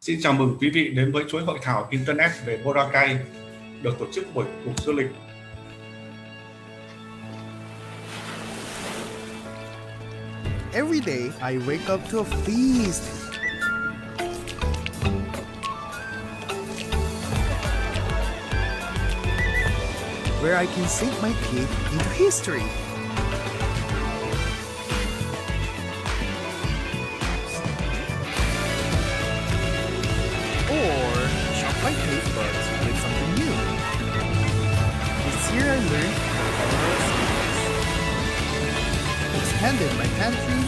Xin chào mừng quý vị đến với chuỗi hội thảo Internet về Boracay được tổ chức bởi Cục Du lịch. Every day I wake up to a feast. Where I can sink my teeth into history. Or shock my taste buds with something new. This year I learned expanded my pantry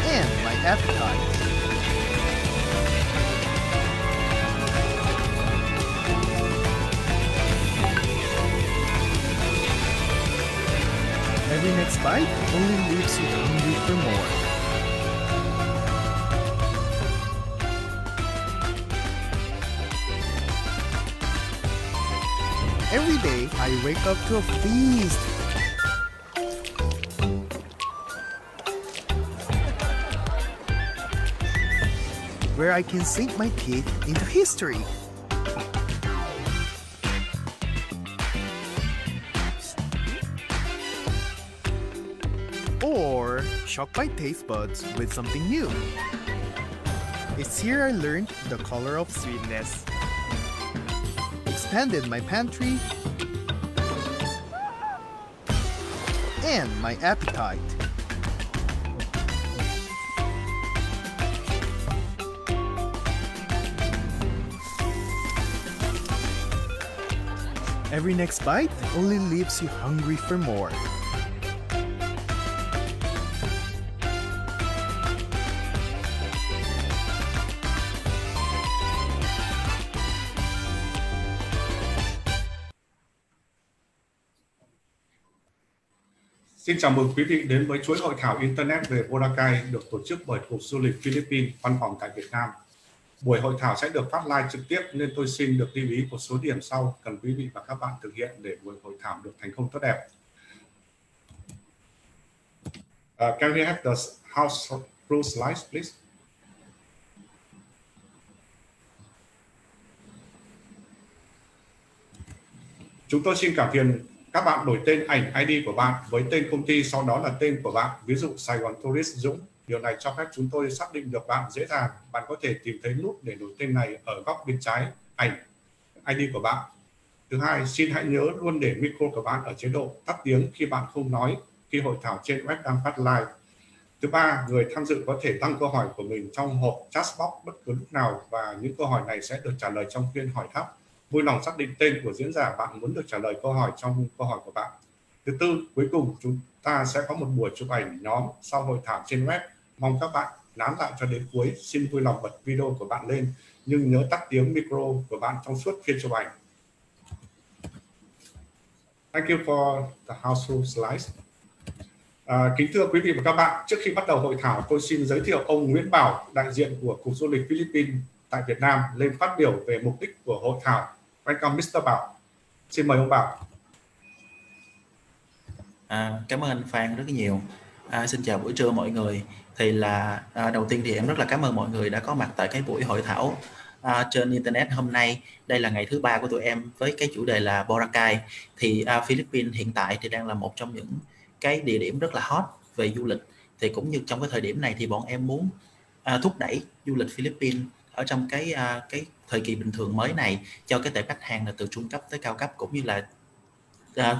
and my appetite. Every next bite only leaves you hungry for more. Every day I wake up to a feast. Where I can sink my teeth into history. Or shock my taste buds with something new. It's here I learned the color of sweetness. Expanded my pantry and my appetite. Every next bite only leaves you hungry for more. Xin chào mừng quý vị đến với chuỗi hội thảo Internet về Boracay được tổ chức bởi Cục Du lịch Philippines, văn phòng tại Việt Nam. Buổi hội thảo sẽ được phát live trực tiếp nên tôi xin được lưu ý một số điểm sau cần quý vị và các bạn thực hiện để buổi hội thảo được thành công tốt đẹp. Can we have the house rule slides, please? Chúng tôi xin cảm phiền các bạn đổi tên ảnh ID của bạn với tên công ty, sau đó là tên của bạn, ví dụ Sài Gòn Tourist Dũng. Điều này cho phép chúng tôi xác định được bạn dễ dàng. Bạn có thể tìm thấy nút để đổi tên này ở góc bên trái ảnh ID của bạn. Thứ hai, xin hãy nhớ luôn để micro của bạn ở chế độ tắt tiếng khi bạn không nói khi hội thảo trên web đang phát live. Thứ ba, người tham dự có thể đăng câu hỏi của mình trong hộp chat box bất cứ lúc nào và những câu hỏi này sẽ được trả lời trong phiên hỏi đáp. Vui lòng xác định tên của diễn giả bạn muốn được trả lời câu hỏi trong câu hỏi của bạn. Thứ tư, cuối cùng chúng ta sẽ có một buổi chụp ảnh nhóm sau hội thảo trên web. Mong các bạn nán lại cho đến cuối. Xin vui lòng bật video của bạn lên, nhưng nhớ tắt tiếng micro của bạn trong suốt phiên chụp ảnh. Thank you for the household slides. Kính thưa quý vị và các bạn, trước khi bắt đầu hội thảo, tôi xin giới thiệu ông Nguyễn Bảo, đại diện của Cục Du lịch Philippines tại Việt Nam, lên phát biểu về mục đích của hội thảo. Welcome, Mr. Bảo. Xin mời ông Bảo. Cảm ơn anh Phan rất nhiều. Xin chào buổi trưa mọi người. Thì là đầu tiên thì em rất là cảm ơn mọi người đã có mặt tại cái buổi hội thảo trên Internet hôm nay. Đây là ngày thứ 3 của tụi em với cái chủ đề là Boracay. Thì Philippines hiện tại thì đang là một trong những cái địa điểm rất là hot về du lịch. Thì cũng như trong cái thời điểm này thì bọn em muốn thúc đẩy du lịch Philippines ở trong cái thời kỳ bình thường mới này cho cái tệp khách hàng là từ trung cấp tới cao cấp, cũng như là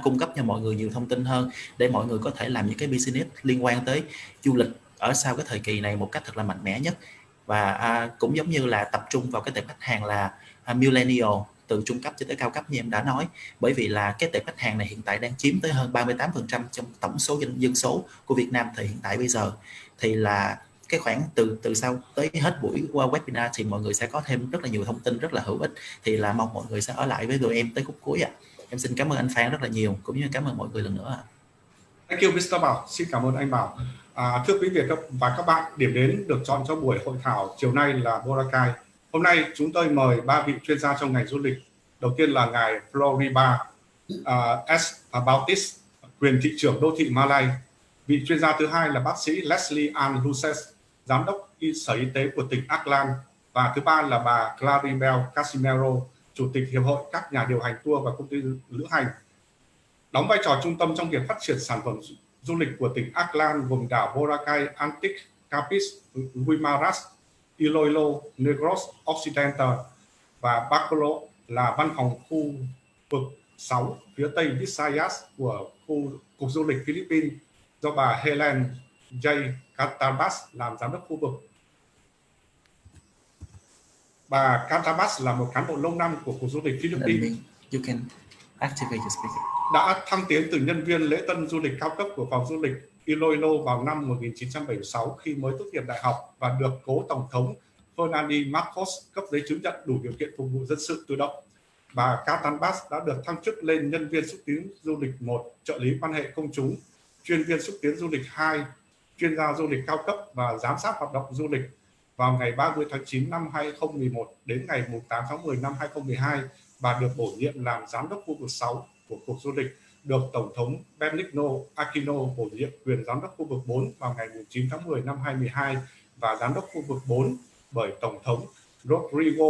cung cấp cho mọi người nhiều thông tin hơn để mọi người có thể làm những cái business liên quan tới du lịch ở sau cái thời kỳ này một cách thật là mạnh mẽ nhất. Và cũng giống như là tập trung vào cái tệp khách hàng là millennial, từ trung cấp cho tới cao cấp như em đã nói, bởi vì là cái tệp khách hàng này hiện tại đang chiếm tới hơn 38% trong tổng số dân số của Việt Nam thời hiện tại bây giờ. Thì là cái khoảng từ sau tới hết buổi qua webinar thì mọi người sẽ có thêm rất là nhiều thông tin rất là hữu ích. Thì là mong mọi người sẽ ở lại với tụi em tới khúc cuối ạ. Em xin cảm ơn anh Phan rất là nhiều, cũng như cảm ơn mọi người lần nữa. Thank you, Mr. Bảo. Xin cảm ơn anh Bảo. Thưa quý vị và các bạn, điểm đến được chọn cho buổi hội thảo chiều nay là Boracay. Hôm nay chúng tôi mời 3 vị chuyên gia trong ngành du lịch. Đầu tiên là ngài Frolibar Bautista, quyền thị trưởng đô thị Malay. Vị chuyên gia thứ hai là bác sĩ Leslie Ann Luces, Giám đốc Sở Y tế của tỉnh Aklan. Và thứ ba là bà Claribel Casimero, Chủ tịch Hiệp hội các nhà điều hành tour và công ty lữ hành. Đóng vai trò trung tâm trong việc phát triển sản phẩm du lịch của tỉnh Aklan gồm đảo Boracay, Antique, Capiz, Guimaras, Iloilo, Negros Occidental và Bacolo là văn phòng khu vực 6 phía tây Visayas của Cục Du lịch Philippines do bà Helen J. Catalbas làm giám đốc khu vực. Bà Catalbas là một cán bộ lâu năm của Cục Du lịch Philippines. You can activate your speaker. Đã thăng tiến từ nhân viên lễ tân du lịch cao cấp của phòng du lịch Iloilo vào năm 1976 khi mới tốt nghiệp đại học và được cố Tổng thống Ferdinand Marcos cấp giấy chứng nhận đủ điều kiện phục vụ dân sự tự động. Bà Catalbas đã được thăng chức lên nhân viên xúc tiến du lịch 1, trợ lý quan hệ công chúng, chuyên viên xúc tiến du lịch 2, chuyên gia du lịch cao cấp và giám sát hoạt động du lịch vào ngày 30 tháng 9 năm 2011 đến ngày 8 tháng 10 năm 2012. Bà được bổ nhiệm làm giám đốc khu vực 6 của Cục Du lịch, được Tổng thống Benigno Aquino bổ nhiệm quyền giám đốc khu vực 4 vào ngày 9 tháng 10 năm 2012 và giám đốc khu vực 4 bởi Tổng thống Rodrigo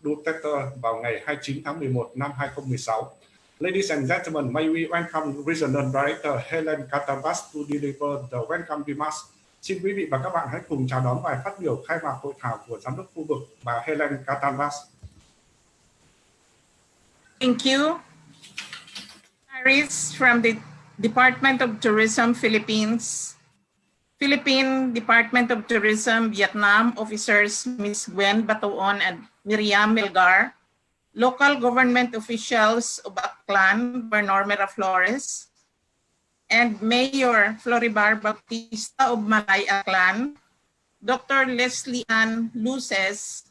Duterte vào ngày 29 tháng 11 năm 2016. Ladies and gentlemen, may we welcome Regional Director Helen Catalbas to deliver the welcome remarks. Xin quý vị và các bạn hãy cùng chào đón bài phát biểu khai mạc hội thảo của giám đốc khu vực bà Helen Catalbas. Thank you. Iris from the Department of Tourism, Philippines. Philippine Department of Tourism, Vietnam officers Ms. Gwen Batuon and Miriam Melgar. Local government officials of Aklan, Governor Miraflores. And Mayor Frolibar Bautista of Malay, Aklan. Dr. Leslie Ann Luces,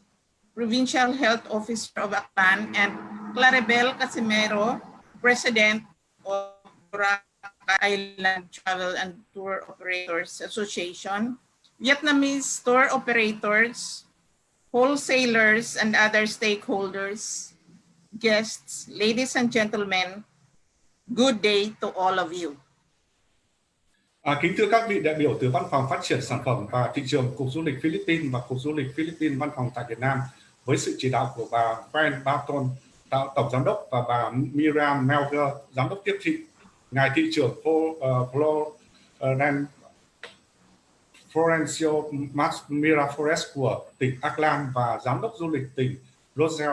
Provincial Health Officer of Aklan, and Claribel Casimero, President of Boracay Island Travel and Tour Operators Association, Vietnamese tour operators, wholesalers, and other stakeholders, guests, ladies and gentlemen, good day to all of you. Kính thưa các vị đại biểu từ Văn phòng Phát triển Sản phẩm và Thị trường Cục Du lịch Philippines và Cục Du lịch Philippines Văn phòng tại Việt Nam, với sự chỉ đạo của bà Gwen Batuon, Tổng Giám đốc, và bà Miriam Melgar, Giám đốc tiếp thị, Ngài Thị trưởng Provincial Miraflores của tỉnh Aklan và Giám đốc du lịch tỉnh Luces,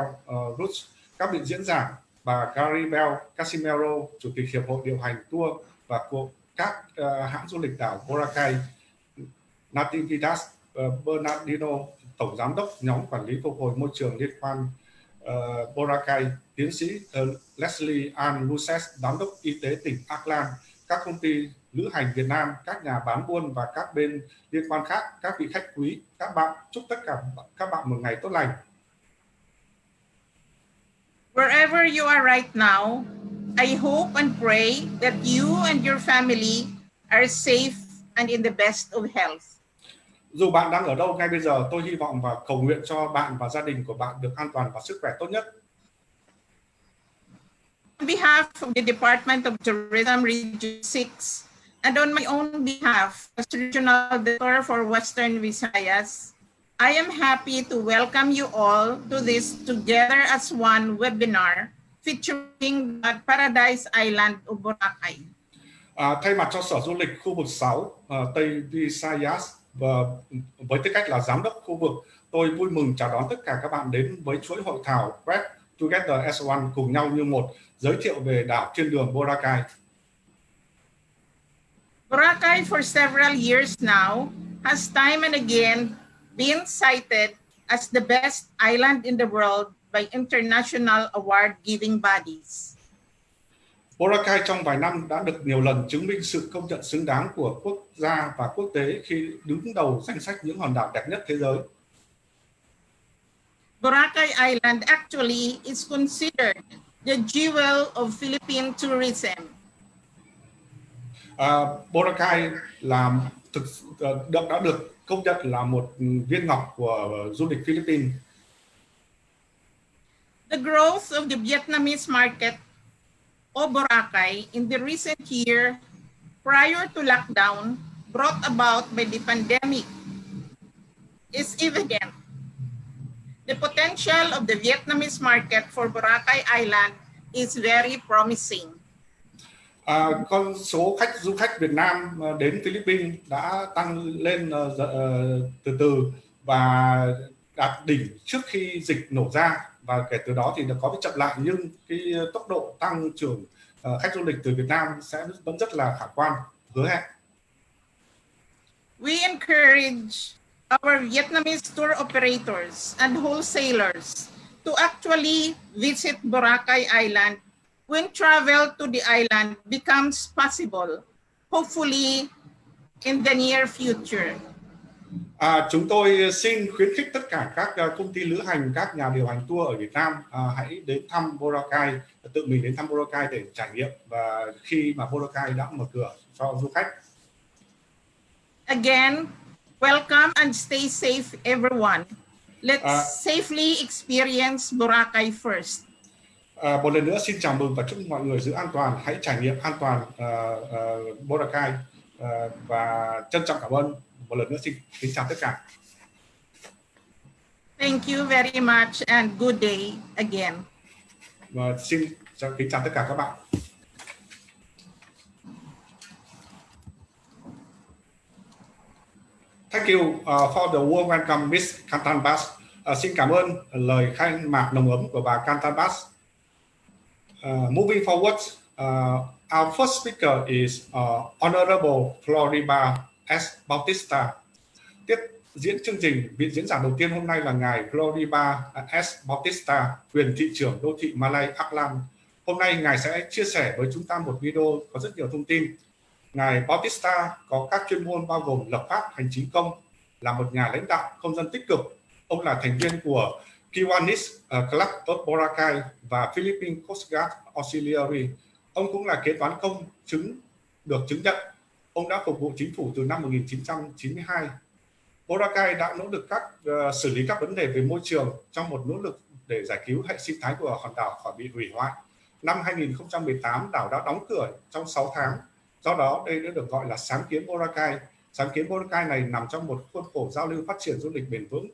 các vị diễn giả, bà Claribel Casimero, Chủ tịch Hiệp hội điều hành tour và các hãng du lịch đảo Boracay, Natividad Bernardino, Tổng Giám đốc nhóm quản lý phục hồi môi trường liên quan Boracay, tiến sĩ Leslie Ann Luces, Giám đốc y tế tỉnh Aklan, các công ty lữ hành Việt Nam, các nhà bán buôn và các bên liên quan khác, các vị khách quý, các bạn, chúc tất cả các bạn một ngày tốt lành. Wherever you are right now, I hope and pray that you and your family are safe and in the best of health. Dù bạn đang ở đâu ngay bây giờ, tôi hy vọng và cầu nguyện cho bạn và gia đình của bạn được an toàn và sức khỏe tốt nhất. On behalf of the Department of Tourism Region 6 and on my own behalf as Regional Director for Western Visayas, I am happy to welcome you all to this Together as One webinar featuring the Paradise Island of Boracay. Thay mặt cho Sở Du lịch khu vực 6 Tây Visayas và với tư cách là giám đốc khu vực, tôi vui mừng chào đón tất cả các bạn đến với chuỗi hội thảo Together as One, cùng nhau như một, giới thiệu về đảo thiên đường Boracay. Boracay for several years now has time and again been cited as the best island in the world by international award-giving bodies. Boracay trong vài năm đã được nhiều lần chứng minh sự công nhận xứng đáng của quốc gia và quốc tế khi đứng đầu danh sách những hòn đảo đẹp nhất thế giới. Boracay Island actually is considered the jewel of Philippine tourism. Boracay đã được công nhận là một viên ngọc của du lịch Philippines. The growth of the Vietnamese market of Boracay in the recent year prior to lockdown brought about by the pandemic is evident. The potential of the Vietnamese market for Boracay Island is very promising. Con số du khách Việt Nam đến Philippines đã tăng lên từ từ và đạt đỉnh trước khi dịch nổ ra, và kể từ đó thì nó có cái chậm lại, nhưng cái tốc độ tăng trưởng khách du lịch từ Việt Nam sẽ vẫn rất là khả quan, hứa hẹn. We encourage our Vietnamese tour operators and wholesalers to actually visit Boracay Island when travel to the island becomes possible, hopefully in the near future. Chúng tôi xin khuyến khích tất cả các công ty lữ hành, các nhà điều hành tour ở Việt Nam hãy đến thăm Boracay, tự mình đến thăm Boracay để trải nghiệm, và khi mà Boracay đã mở cửa cho du khách. Again, welcome and stay safe, everyone. Let's safely experience Boracay first. Một lần nữa xin chào mừng và chúc mọi người giữ an toàn, hãy trải nghiệm an toàn Boracay, và trân trọng cảm ơn. Một lần nữa xin kính chào tất cả. Thank you very much and good day again. Và xin kính chào tất cả các bạn. Thank you for the warm welcome, Miss Catalbas. Xin cảm ơn lời khai mạc nồng ấm của bà Catalbas. Moving forward, our first speaker is Honorable Frolibar S. Bautista. Tiếp diễn chương trình, vị diễn giả đầu tiên hôm nay là ngài Floribar S. Bautista, quyền thị trưởng đô thị Malay, Aklan. Hôm nay ngài sẽ chia sẻ với chúng ta một video có rất nhiều thông tin. Ngài Bautista có các chuyên môn bao gồm lập pháp, hành chính công, là một nhà lãnh đạo công dân tích cực. Ông là thành viên của Kiwanis Club of Boracay và Philippine Coast Guard Auxiliary. Ông cũng là kế toán công được chứng nhận. Ông đã phục vụ chính phủ từ năm 1992. Boracay đã nỗ lực xử lý các vấn đề về môi trường trong một nỗ lực để giải cứu hệ sinh thái của hòn đảo khỏi bị hủy hoại. Năm 2018, đảo đã đóng cửa trong 6 tháng. Do đó, đây đã được gọi là sáng kiến Boracay. Sáng kiến Boracay này nằm trong một khuôn khổ giao lưu phát triển du lịch bền vững.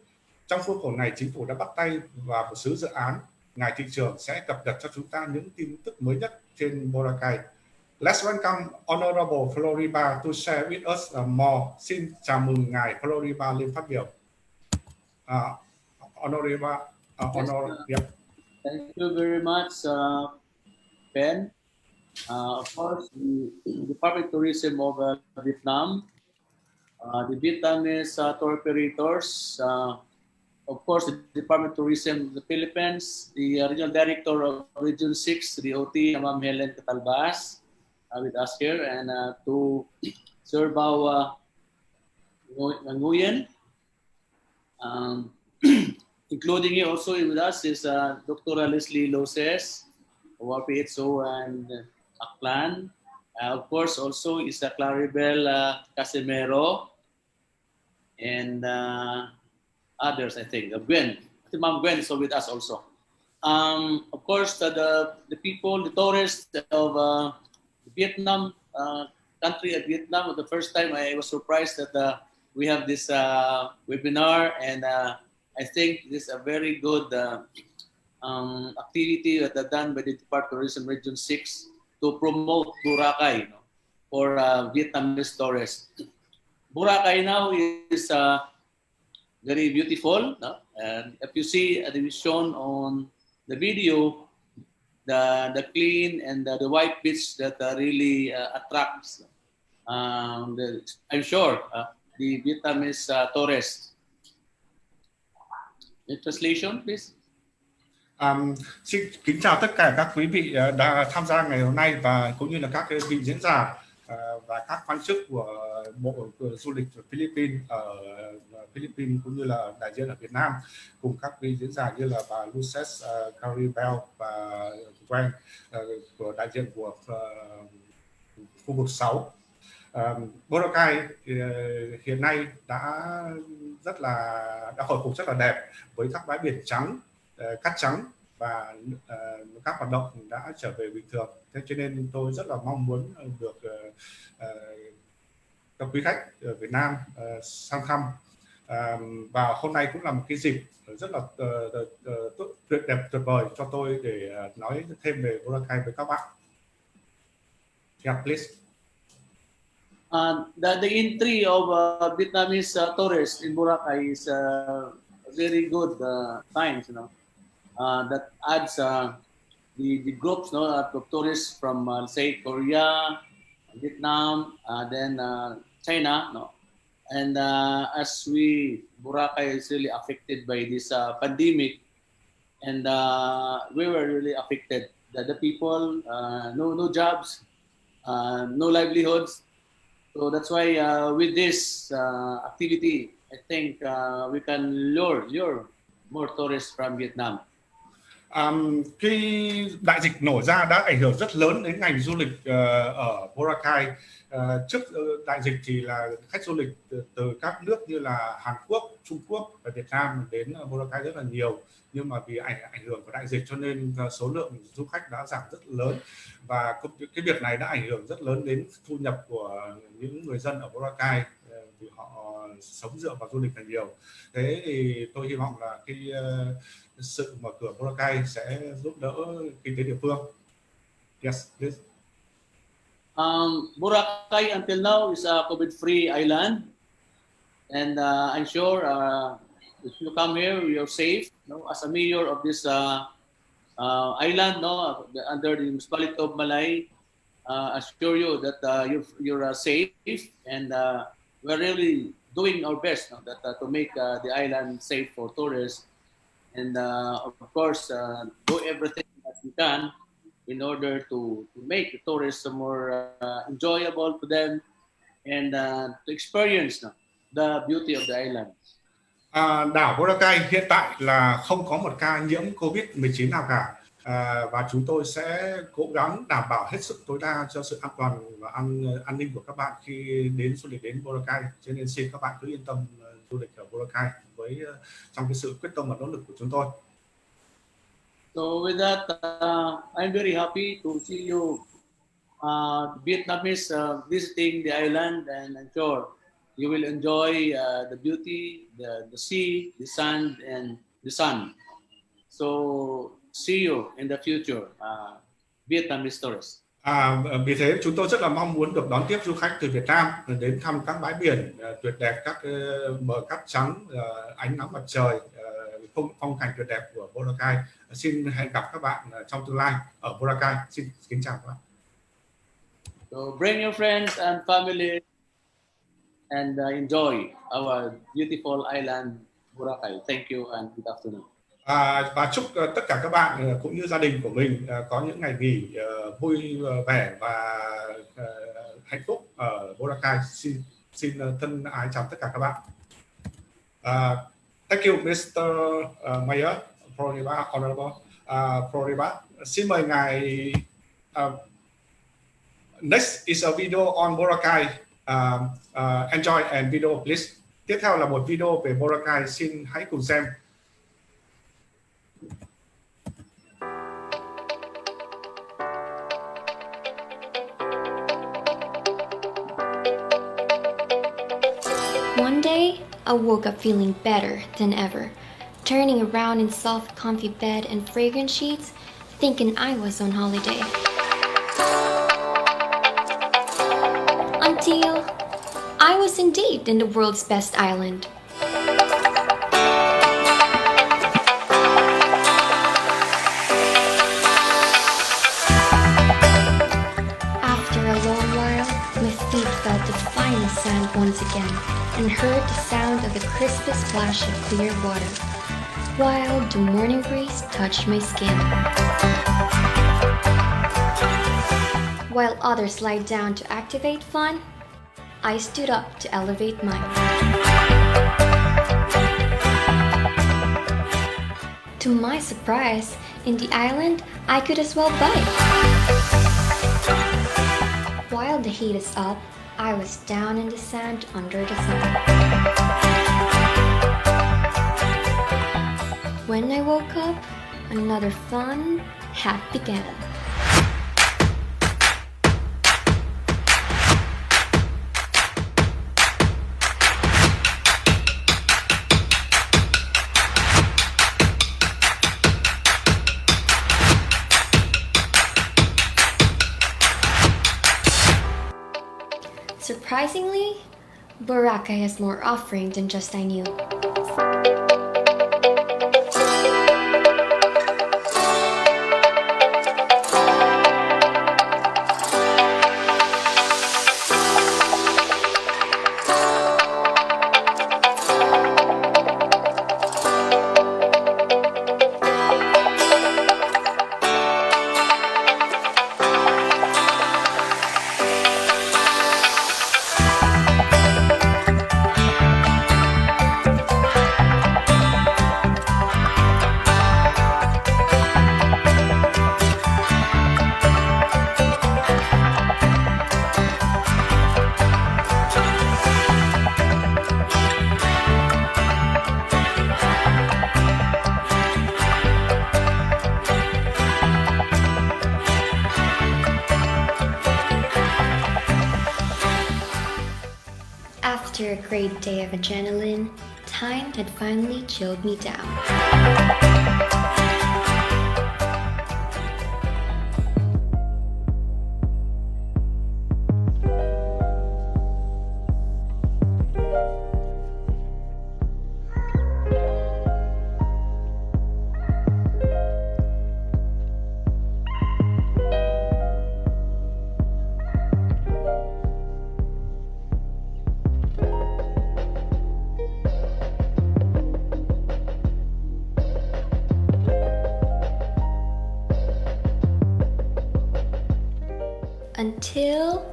Trong khuôn khổ này, chính phủ đã bắt tay vào một số dự án. Ngài thị trưởng sẽ cập nhật cho chúng ta những tin tức mới nhất trên Boracay. Let's welcome Honorable Floribar to share with us more. Xin chào mừng ngài Floribar lên phát biểu. Honorable, Yes, thank you very much, Ben. Of course, the Department of Tourism of Vietnam, the Vietnamese tour operators, of course, the Department of Tourism of the Philippines, the Regional Director of Region 6, the OT, Ma'am Helen Catalbas, with us here, and to Sir Bao Nguyen, including here also with us is Dr. Leslie Luces, our PHO and Aklan. Of course, also is Claribel Casimero, and others, I think. Gwen, I think Ma'am Gwen is with us also. Of course, the people, the tourists of Vietnam, country of Vietnam, the first time I was surprised that we have this webinar, and I think this is a very good activity that done by the Department of Tourism Region 6 to promote Boracay, for Vietnamese tourists. Boracay now is very beautiful, and if you see, it is shown on the video, the clean and the white beach that really attracts, I'm sure, the Vietnamese tourists. In translation, please. Xin kính chào tất cả các quý vị đã tham gia ngày hôm nay, và cũng như là các vị diễn giả và các quan chức của Bộ Du lịch Philippines ở Philippines, cũng như là đại diện ở Việt Nam, cùng các vị diễn giả như là bà Luces, Claribel và Gwen của đại diện của khu vực 6. Boracay hiện nay đã hồi phục rất là đẹp, với các bãi biển trắng, cát trắng, và các hoạt động đã trở về bình thường. Thế cho nên tôi rất là mong muốn được các quý khách ở Việt Nam sang thăm. Và hôm nay cũng là một cái dịp rất là tuyệt đẹp, tuyệt vời cho tôi để nói thêm về Boracay với các bạn. Yeah, please. The entry of Vietnamese tourists in Boracay is a very good signs, that adds the groups, of tourists from say Korea, Vietnam, then China, and as Boracay is really affected by this pandemic, and we were really affected. The people, no jobs, no livelihoods. So that's why with this activity, I think we can lure more tourists from Vietnam. Cái đại dịch nổ ra đã ảnh hưởng rất lớn đến ngành du lịch ở Boracay. Trước đại dịch thì là khách du lịch từ các nước như là Hàn Quốc, Trung Quốc và Việt Nam đến Boracay rất là nhiều, nhưng mà vì ảnh hưởng của đại dịch cho nên số lượng du khách đã giảm rất lớn, và cái việc này đã ảnh hưởng rất lớn đến thu nhập của những người dân ở Boracay vì họ sống dựa vào du lịch là nhiều. Thế thì tôi hy vọng là cái sự mở cửa Boracay sẽ giúp đỡ kinh tế địa phương. Yes, please. Boracay until now is a COVID-free island, and I'm sure if you come here, you're safe. As a mayor of this island, under the Municipality of Malay, assure you that you're safe, and we're really doing our best to make the island safe for tourists, and of course do everything that we can in order to make the tourists more enjoyable to them, and to experience the beauty of the island. Đảo Boracay hiện tại là không có một ca nhiễm COVID-19 nào cả, và chúng tôi sẽ cố gắng đảm bảo hết sức tối đa cho sự an toàn và an ninh của các bạn khi đến du lịch đến Boracay. Cho nên xin các bạn cứ yên tâm du lịch ở Boracay trong cái sự quyết tâm và nỗ lực của chúng tôi. So with that, I'm very happy to see you Vietnamese visiting the island, and I'm sure you will enjoy the beauty, the sea, the sand, and the sun. So see you in the future, Vietnamese tourists. Vì thế chúng tôi rất là mong muốn được đón tiếp du khách từ Việt Nam đến thăm các bãi biển tuyệt đẹp, các bờ cát trắng, ánh nắng mặt trời, phong cảnh tuyệt đẹp của Boracay. Xin hẹn gặp các bạn trong tương lai ở Boracay. Xin kính chào các bạn. So bring your friends and family and enjoy our beautiful island Boracay. Thank you and good afternoon. Và chúc tất cả các bạn cũng như gia đình của mình có những ngày nghỉ vui vẻ và hạnh phúc ở Boracay. Xin thân ái chào tất cả các bạn. Thank you, Mr. Mayor Frolibar, Honorable Frolibar. Xin mời ngài. Next is a video on Boracay. Enjoy and video, please. Tiếp theo là một video về Boracay. Xin hãy cùng xem. One day, I woke up feeling better than ever, turning around in soft, comfy bed and fragrant sheets, thinking I was on holiday. Until I was indeed in the world's best island. After a long while, my feet felt the finest sand once again, and heard the sound of the crispest splash of clear water, while the morning breeze touched my skin. While others lied down to activate fun, I stood up to elevate mine. To my surprise, in the island, I could as well bite. While the heat is up, I was down in the sand under the sun. When I woke up, another fun had begun. Surprisingly, Boracay has more offering than just I knew. After a great day of adrenaline, time had finally chilled me down. Until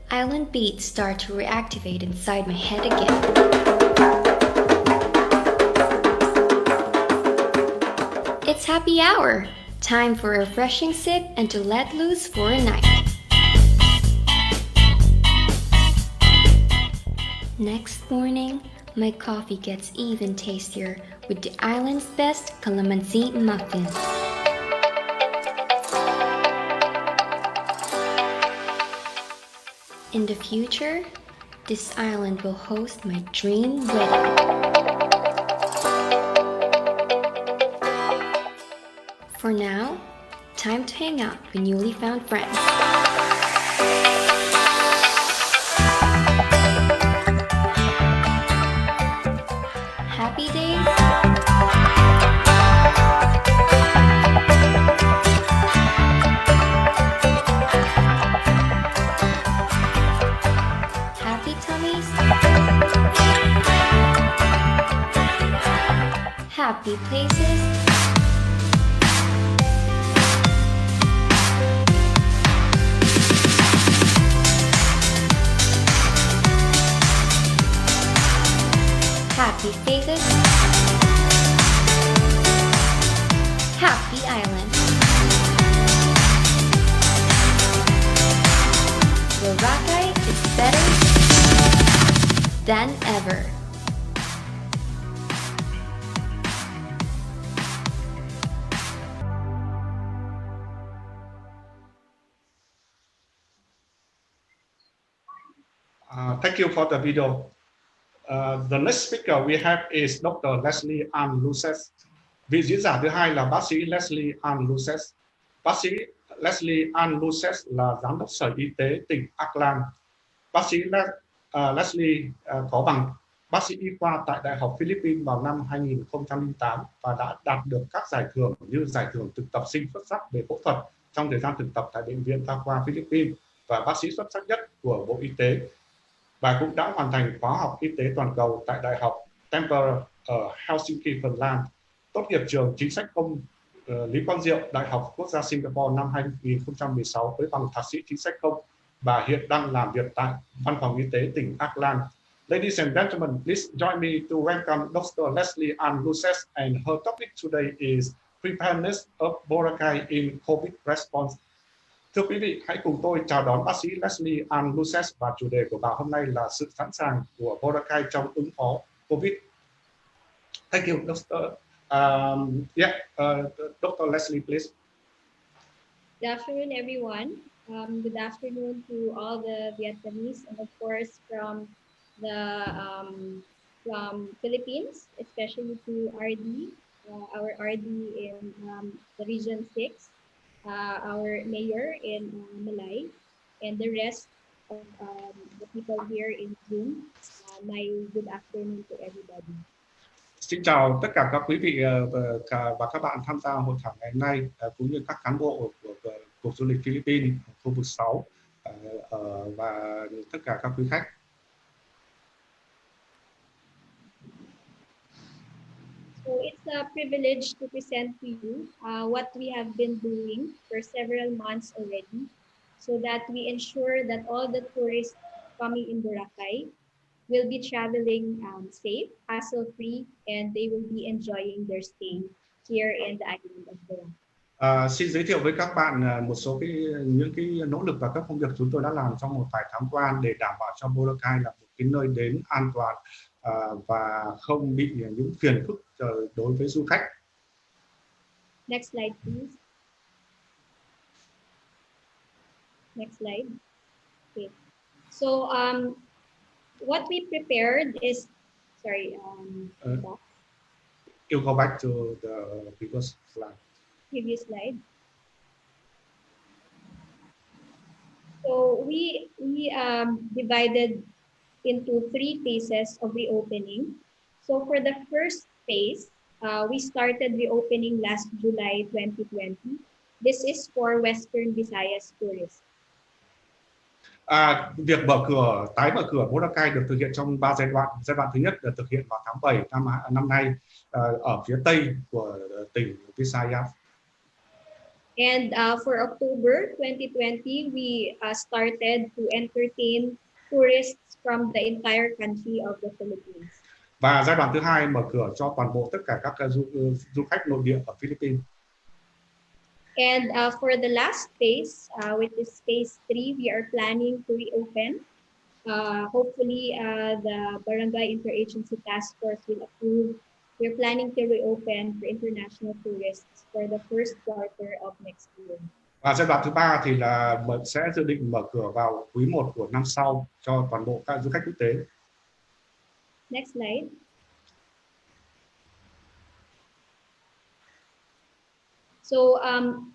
island beats start to reactivate inside my head again. It's happy hour! Time for a refreshing sip and to let loose for a night. Next morning, my coffee gets even tastier with the island's best calamansi muffin. In the future, this island will host my dream wedding. For now, time to hang out with newly found friends. Happy days? Happy tummies? Happy places? Happy faces? Happy island? Boracay is better than ever. Thank you for the video. The next speaker we have is Dr. Leslie Ann Luces. Vị diễn giả thứ hai là bác sĩ Leslie Ann Luces. Bác sĩ Leslie Ann Luces là giám đốc Sở Y tế tỉnh Aklan. Bác sĩ Leslie có bằng bác sĩ y khoa tại Đại học Philippines vào năm 2008 và đã đạt được các giải thưởng như giải thưởng thực tập sinh xuất sắc về phẫu thuật trong thời gian thực tập tại Bệnh viện Đa khoa Philippines và bác sĩ xuất sắc nhất của Bộ Y tế. Bà cũng đã hoàn thành khóa học y tế toàn cầu tại Đại học Temple ở Helsinki, Phần Lan, tốt nghiệp trường chính sách công Lý Quang Diệu, Đại học Quốc gia Singapore năm 2016 với bằng thạc sĩ chính sách công. Bà hiện đang làm việc tại Văn phòng Y tế tỉnh Aklan. Ladies and gentlemen, please join me to welcome Dr. Leslie Ann Luces, and her topic today is preparedness of Boracay in COVID response. Thưa quý vị, hãy cùng tôi chào đón bác sĩ Leslie Ann Luces và chủ đề của bà hôm nay là sự sẵn sàng của Boracay trong ứng phó COVID. Thank you, Dr. Dr. Leslie, please. Good afternoon, everyone. Good afternoon to all the Vietnamese, and of course from Philippines, especially to RD, our RD in the Region 6, our mayor in Malay, and the rest the people here in Zoom. My good afternoon to everybody. Xin chào tất cả các quý vị và các bạn tham gia hội thảo ngày hôm nay, cũng như các cán bộ của Cục Du lịch Philippines khu vực 6 và tất cả các quý khách. So it's a privilege to present to you what we have been doing for several months already, so that we ensure that all the tourists coming in Boracay will be traveling safe, hassle-free, and they will be enjoying their stay here in the island of Boracay. Xin giới thiệu với các bạn một số những nỗ lực và các công việc chúng tôi đã làm trong một vài tháng qua để đảm bảo cho Boracay là một cái nơi đến an toàn và không bị những phiền phức đối với du khách. Next slide, please. Next slide. Okay. So what we prepared is, sorry, You go back to the previous slide. Previous slide. So we divided into 3 phases of reopening. So for the first phase, we started reopening last July 2020. This is for Western Visayas tourists. Việc tái mở cửa Boracay được thực hiện trong 3 giai đoạn. Giai đoạn thứ nhất được thực hiện vào tháng 7 năm nay ở phía tây của tỉnh Visayas. And for October 2020, we started to entertain tourists from the entire country of the Philippines. Và giai đoạn thứ hai mở cửa cho toàn bộ tất cả các du khách nội địa ở Philippines. And for the last phase, which is phase 3, we are planning to reopen. Hopefully, the Barangay Interagency Task Force will approve. We're planning to reopen for international tourists for the first quarter of next year. Và giai đoạn thứ ba thì là sẽ dự định mở cửa vào quý 1 của năm sau cho toàn bộ các du khách quốc tế. Next slide. So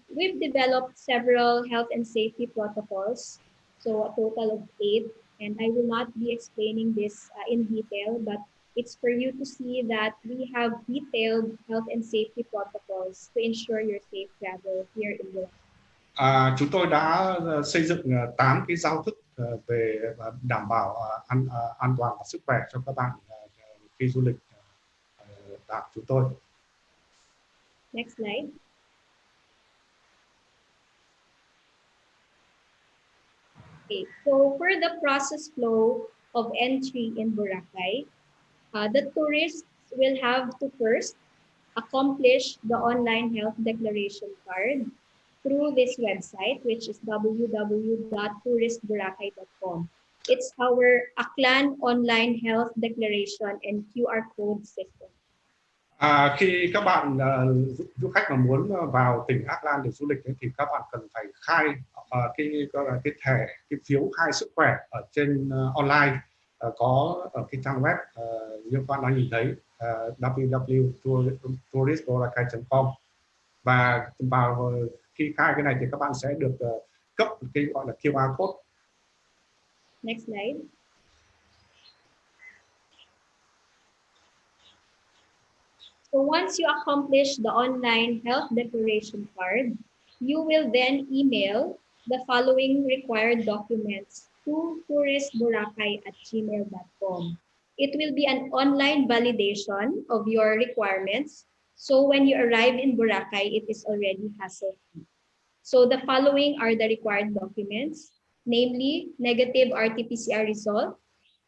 we've developed several health and safety protocols, so a total of 8, and I will not be explaining this in detail, but it's for you to see that we have detailed health and safety protocols to ensure your safe travel here in Boracay. Chúng tôi đã xây dựng 8 cái giao thức về đảm bảo an toàn và sức khỏe cho các bạn khi du lịch tại chúng tôi. Next slide. Okay, so for the process flow of entry in Boracay, the tourists will have to first accomplish the online health declaration card through this website, which is www.touristboracay.com. It's our Aklan online health declaration and QR code system. Khi các bạn du khách mà muốn vào tỉnh Aklan để du lịch thì các bạn cần phải khai cái phiếu khai sức khỏe ở trên online, có ở cái trang web như các bạn đang nhìn thấy www.touristboracay.com, và khi khai cái này thì các bạn sẽ được cấp cái gọi là QR code. Next slide. So once you accomplish the online health declaration card, you will then email the following required documents to touristboracay@gmail.com. It will be an online validation of your requirements. So when you arrive in Boracay, it is already hassle-free. So the following are the required documents, namely negative RT-PCR result,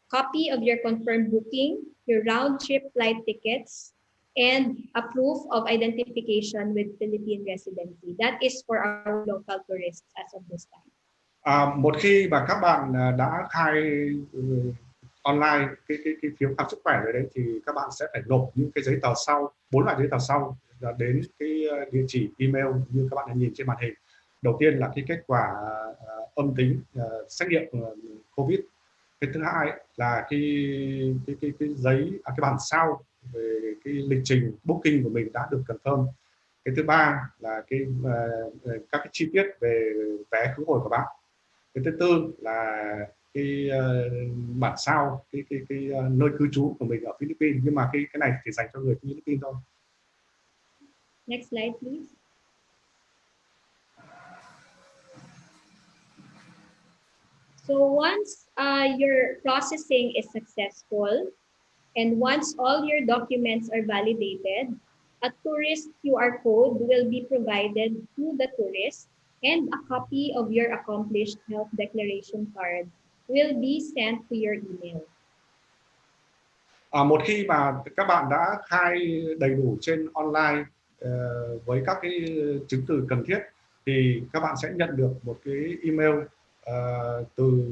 copy of your confirmed booking, your round-trip flight tickets, and a proof of identification with Philippine residency. That is for our local tourists as of this time. Một khi mà các bạn đã khai online cái phiếu khám sức khỏe rồi đấy, thì các bạn sẽ phải nộp những cái giấy tờ sau, 4 loại giấy tờ sau đến cái địa chỉ email như các bạn đã nhìn trên màn hình. Đầu tiên là cái kết quả âm tính xét nghiệm COVID. Cái thứ hai là cái giấy cái bản sao về cái lịch trình booking của mình đã được confirm. Cái thứ ba là các cái chi tiết về vé khứ hồi của bạn. Cái thứ tư là cái bản sao cái nơi cư trú của mình ở Philippines, nhưng mà cái này chỉ dành cho người Philippines thôi. Next slide, please. So once your processing is successful, and once all your documents are validated, a tourist QR code will be provided to the tourist, and a copy of your accomplished health declaration card will be sent to your email. Một khi mà các bạn đã khai đầy đủ trên online với các cái chứng từ cần thiết, thì các bạn sẽ nhận được một cái email từ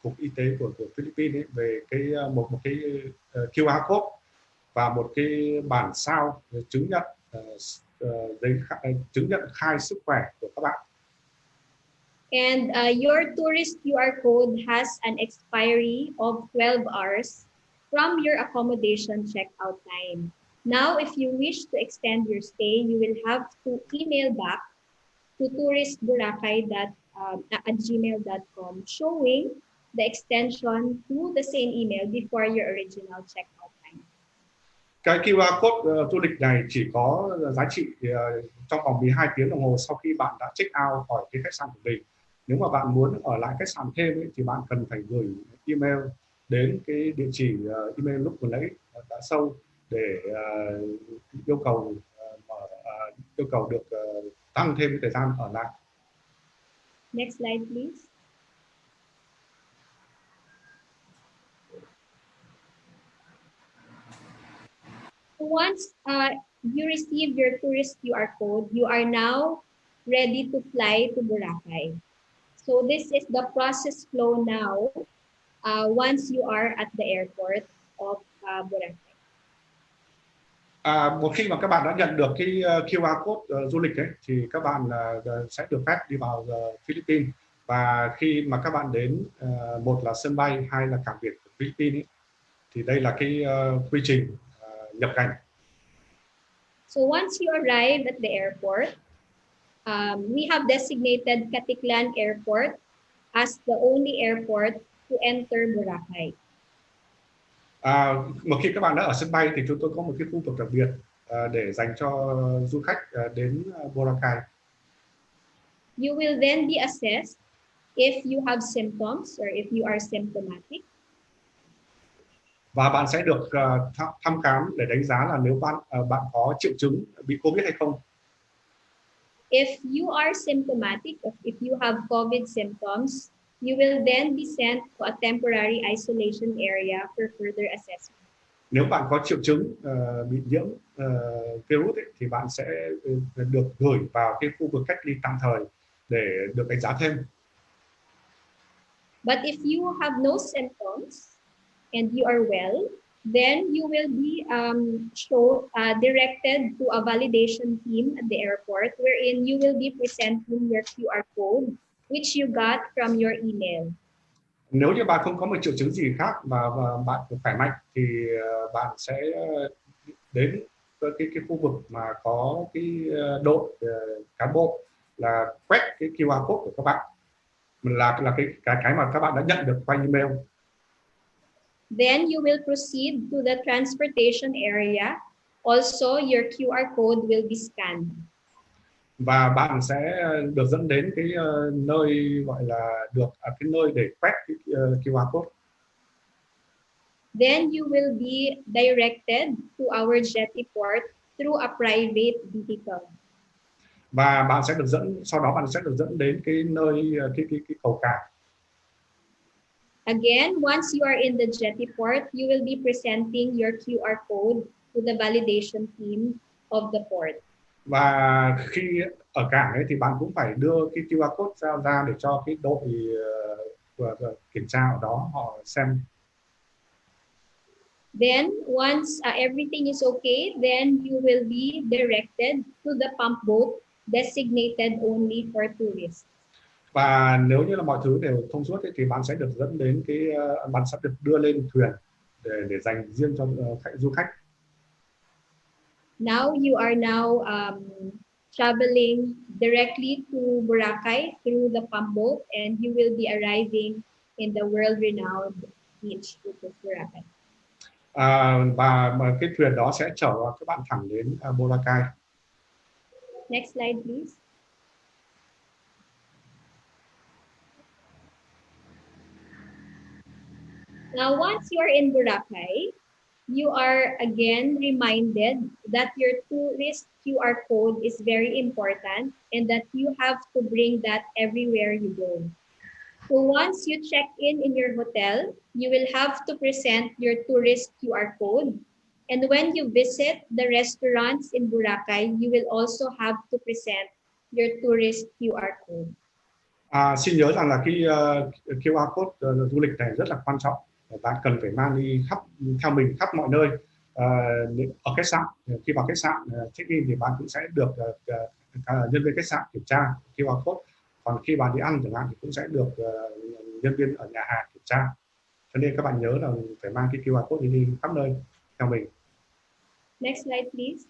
cục y tế của Philippines ấy, về cái một cái QR code và một cái bản sao chứng nhận chứng nhận khai sức khỏe của các bạn. And your tourist QR code has an expiry of 12 hours from your accommodation checkout time. Now, if you wish to extend your stay, you will have to email back to touristboracay@gmail.com, showing the extension to the same email before your original checkout time. Cái QR code du lịch này chỉ có giá trị trong vòng 12 tiếng đồng hồ sau khi bạn đã check out khỏi cái khách sạn của mình. Nếu mà bạn muốn ở lại khách sạn thêm ấy, thì bạn cần phải gửi email đến cái địa chỉ email lúc vừa nãy đã show để yêu cầu được tăng thêm cái thời gian ở lại. Next slide, please. Once you receive your tourist QR code, you are now ready to fly to Boracay. So this is the process flow now once you are at the airport of Boracay. Một khi mà các bạn đã nhận được cái QR code du lịch ấy, thì các bạn sẽ được phép đi vào Philippines. Và khi mà các bạn đến một là sân bay, hai là cảng biển của Philippines ấy, thì đây là cái quy trình nhập cảnh. So once you arrive at the airport, we have designated Catalbas Airport as the only airport to enter Boracay. Một khi các bạn đã ở sân bay thì chúng tôi có một cái khu vực đặc biệt để dành cho du khách đến Boracay. You will then be assessed if you have symptoms or if you are symptomatic. Và bạn sẽ được thăm khám để đánh giá là nếu bạn có triệu chứng bị COVID hay không. If you are symptomatic, if you have COVID symptoms, you will then be sent to a temporary isolation area for further assessment. Nếu bạn có triệu chứng bị nhiễm virus ấy, thì bạn sẽ được gửi vào cái khu vực cách ly tạm thời để được đánh giá thêm. But if you have no symptoms and you are well, then you will be directed to a validation team at the airport, wherein you will be presenting your QR code, which you got from your email. Nếu như bạn không có một triệu chứng gì khác và bạn khỏe mạnh, thì bạn sẽ đến cái khu vực mà có cái đội cán bộ là quét cái QR code của các bạn, là cái mà các bạn đã nhận được qua email. Then you will proceed to the transportation area. Also, your QR code will be scanned. Và bạn sẽ được dẫn đến cái nơi gọi là cái nơi để quét cái QR code. Then you will be directed to our jetty port through a private vehicle. Và bạn sẽ được sau đó bạn sẽ được dẫn đến cái nơi cái cầu cảng. Again, once you are in the jetty port, you will be presenting your QR code to the validation team of the port. Và khi ở cảng ấy thì bạn cũng phải đưa cái QR code ra để cho cái đội kiểm tra ở đó họ xem. Then once everything is okay, then you will be directed to the pump boat designated only for tourists. Và nếu như là mọi thứ đều thông suốt thì bạn sẽ được dẫn đến bạn sẽ được đưa lên thuyền để dành riêng cho du khách. Now you are traveling directly to Boracay through the pump boat, and you will be arriving in the world-renowned beach, which is Boracay. Và mà cái thuyền đó sẽ chở các bạn thẳng đến Boracay. Next slide, please. Now, once you are in Boracay, you are again reminded that your tourist QR code is very important and that you have to bring that everywhere you go. So once you check in your hotel, you will have to present your tourist QR code. And when you visit the restaurants in Boracay, you will also have to present your tourist QR code. Xin nhớ rằng là cái QR code du lịch này rất là quan trọng. Bạn cần phải mang đi theo mình khắp mọi nơi. Ở khách sạn, khi vào khách sạn check in thì bạn cũng sẽ được nhân viên khách sạn kiểm tra QR code. Còn khi bạn đi ăn chẳng hạn thì cũng sẽ được nhân viên ở nhà hàng kiểm tra. Cho nên các bạn nhớ là phải mang cái QR code đi khắp nơi theo mình. Next slide, please.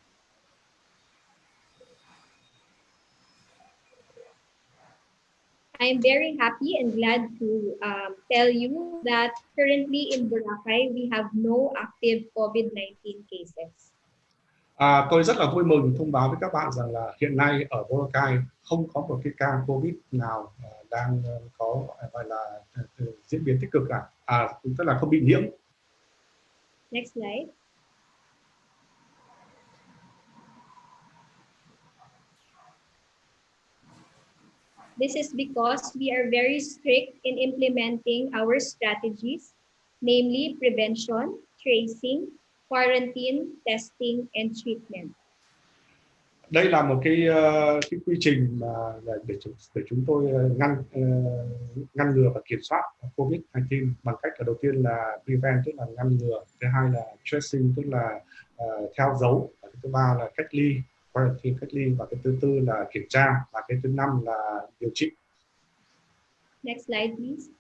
I'm very happy and glad to tell you that currently in Boracay, we have no active COVID-19 cases. Tôi rất là vui mừng thông báo với các bạn rằng là hiện nay ở Boracay không có một cái ca COVID nào đang có gọi là diễn biến tích cực cả, tức là không bị nhiễm. Next slide. This is because we are very strict in implementing our strategies, namely prevention, tracing, quarantine, testing, and treatment. Đây là một cái quy trình mà để chúng tôi ngăn ngừa và kiểm soát COVID-19 bằng cách là đầu tiên là prevent, tức là ngăn ngừa, thứ hai là tracing, tức là theo dấu, và thứ ba là cách ly, quarantine, cách ly, và cái thứ tư là kiểm tra, và cái thứ năm là điều trị. Next slide, please.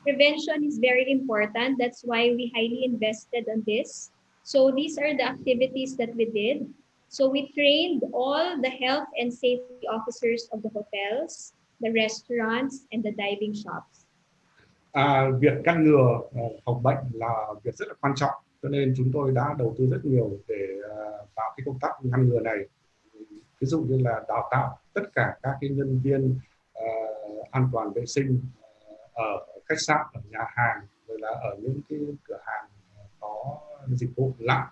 Prevention is very important. That's why we highly invested on this. So these are the activities that we did. So we trained all the health and safety officers of the hotels, the restaurants, and the diving shops. Việc ngăn ngừa phòng bệnh là việc rất là quan trọng, cho nên chúng tôi đã đầu tư rất nhiều để vào cái công tác ngăn ngừa này. Ví dụ như là đào tạo tất cả các cái nhân viên an toàn vệ sinh ở khách sạn, ở nhà hàng, rồi là ở những cái cửa hàng có dịch vụ lạ.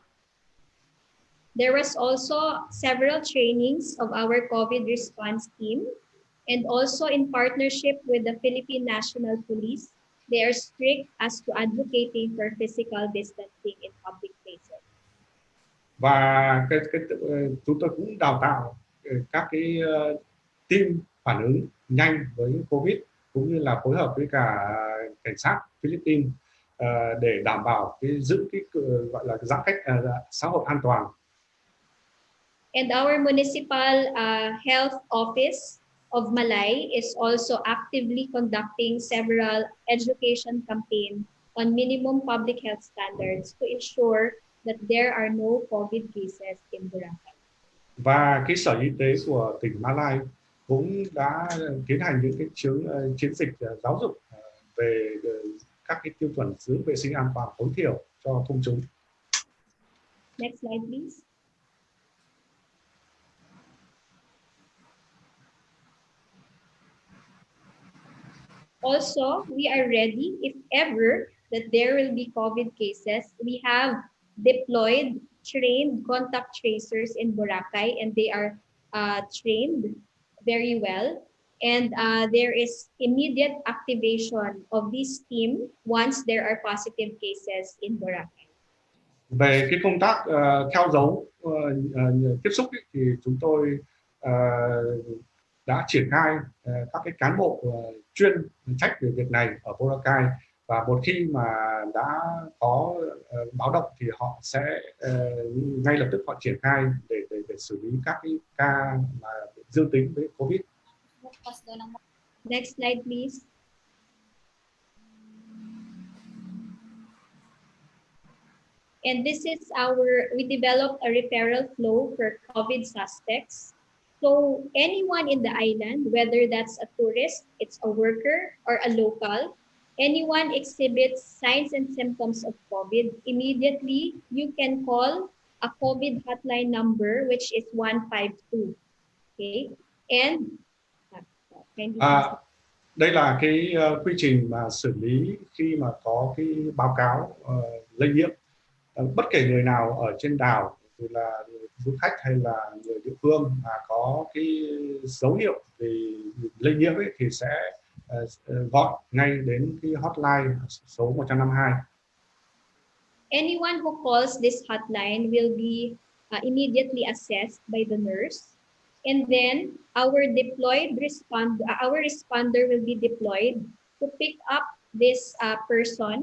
There was also several trainings of our COVID response team, and also in partnership with the Philippine National Police, they are strict as to advocating for physical distancing in public places. Và chúng tôi cũng đào tạo các cái team phản ứng nhanh với COVID, cũng như là phối hợp với cả cảnh sát Philippines để đảm bảo giữ cái gọi là giãn cách xã hội an toàn. And our municipal health office of Malay is also actively conducting several education campaigns on minimum public health standards to ensure that there are no COVID cases in Boracay. Và cái sở y tế của tỉnh Malay cũng đã tiến hành những cái chiến dịch giáo dục về các cái tiêu chuẩn giữ vệ sinh an toàn tối thiểu cho công chúng. Next slide, please. Also, we are ready if ever that there will be COVID cases. We have deployed trained contact tracers in Boracay, and they are trained very well. And there is immediate activation of this team once there are positive cases in Boracay. Về cái công tác theo dấu tiếp xúc thì chúng tôi đã triển khai các cái cán bộ chuyên trách về việc này ở Boracay, và một khi mà đã có báo động thì họ sẽ ngay lập tức họ triển khai để xử lý các cái ca mà dương tính với COVID. Next slide, please. And this is we developed a referral flow for COVID suspects. So anyone in the island, whether that's a tourist, it's a worker, or a local, anyone exhibits signs and symptoms of COVID, immediately you can call a COVID hotline number, which is 152. Okay, and can you Đây là cái quy trình mà xử lý khi mà có cái báo cáo lây nhiễm. Bất kể người nào ở trên đảo, dù là du khách hay là người địa phương mà có cái dấu hiệu về lây nhiễm ấy, thì sẽ gọi ngay đến cái hotline số 152. Anyone who calls this hotline will be immediately assessed by the nurse, and then our responder will be deployed to pick up this person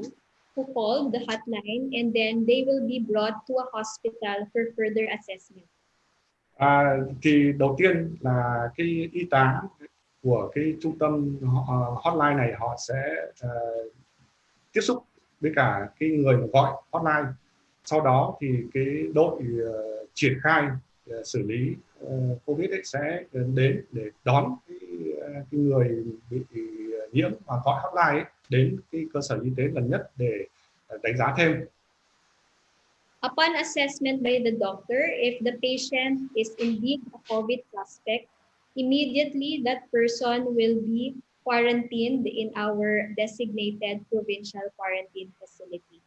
who called the hotline, and then they will be brought to a hospital for further assessment. Thì đầu tiên là cái y tá của cái trung tâm hotline này, họ sẽ tiếp xúc với cả cái người mà gọi hotline. Sau đó thì cái đội triển khai xử lý COVID ấy sẽ đến để đón cái người bị nhiễm và gọi hotline ấy đến cái cơ sở y tế gần nhất để đánh giá thêm. Upon assessment by the doctor, if the patient is indeed a COVID suspect, immediately that person will be quarantined in our designated provincial quarantine facility.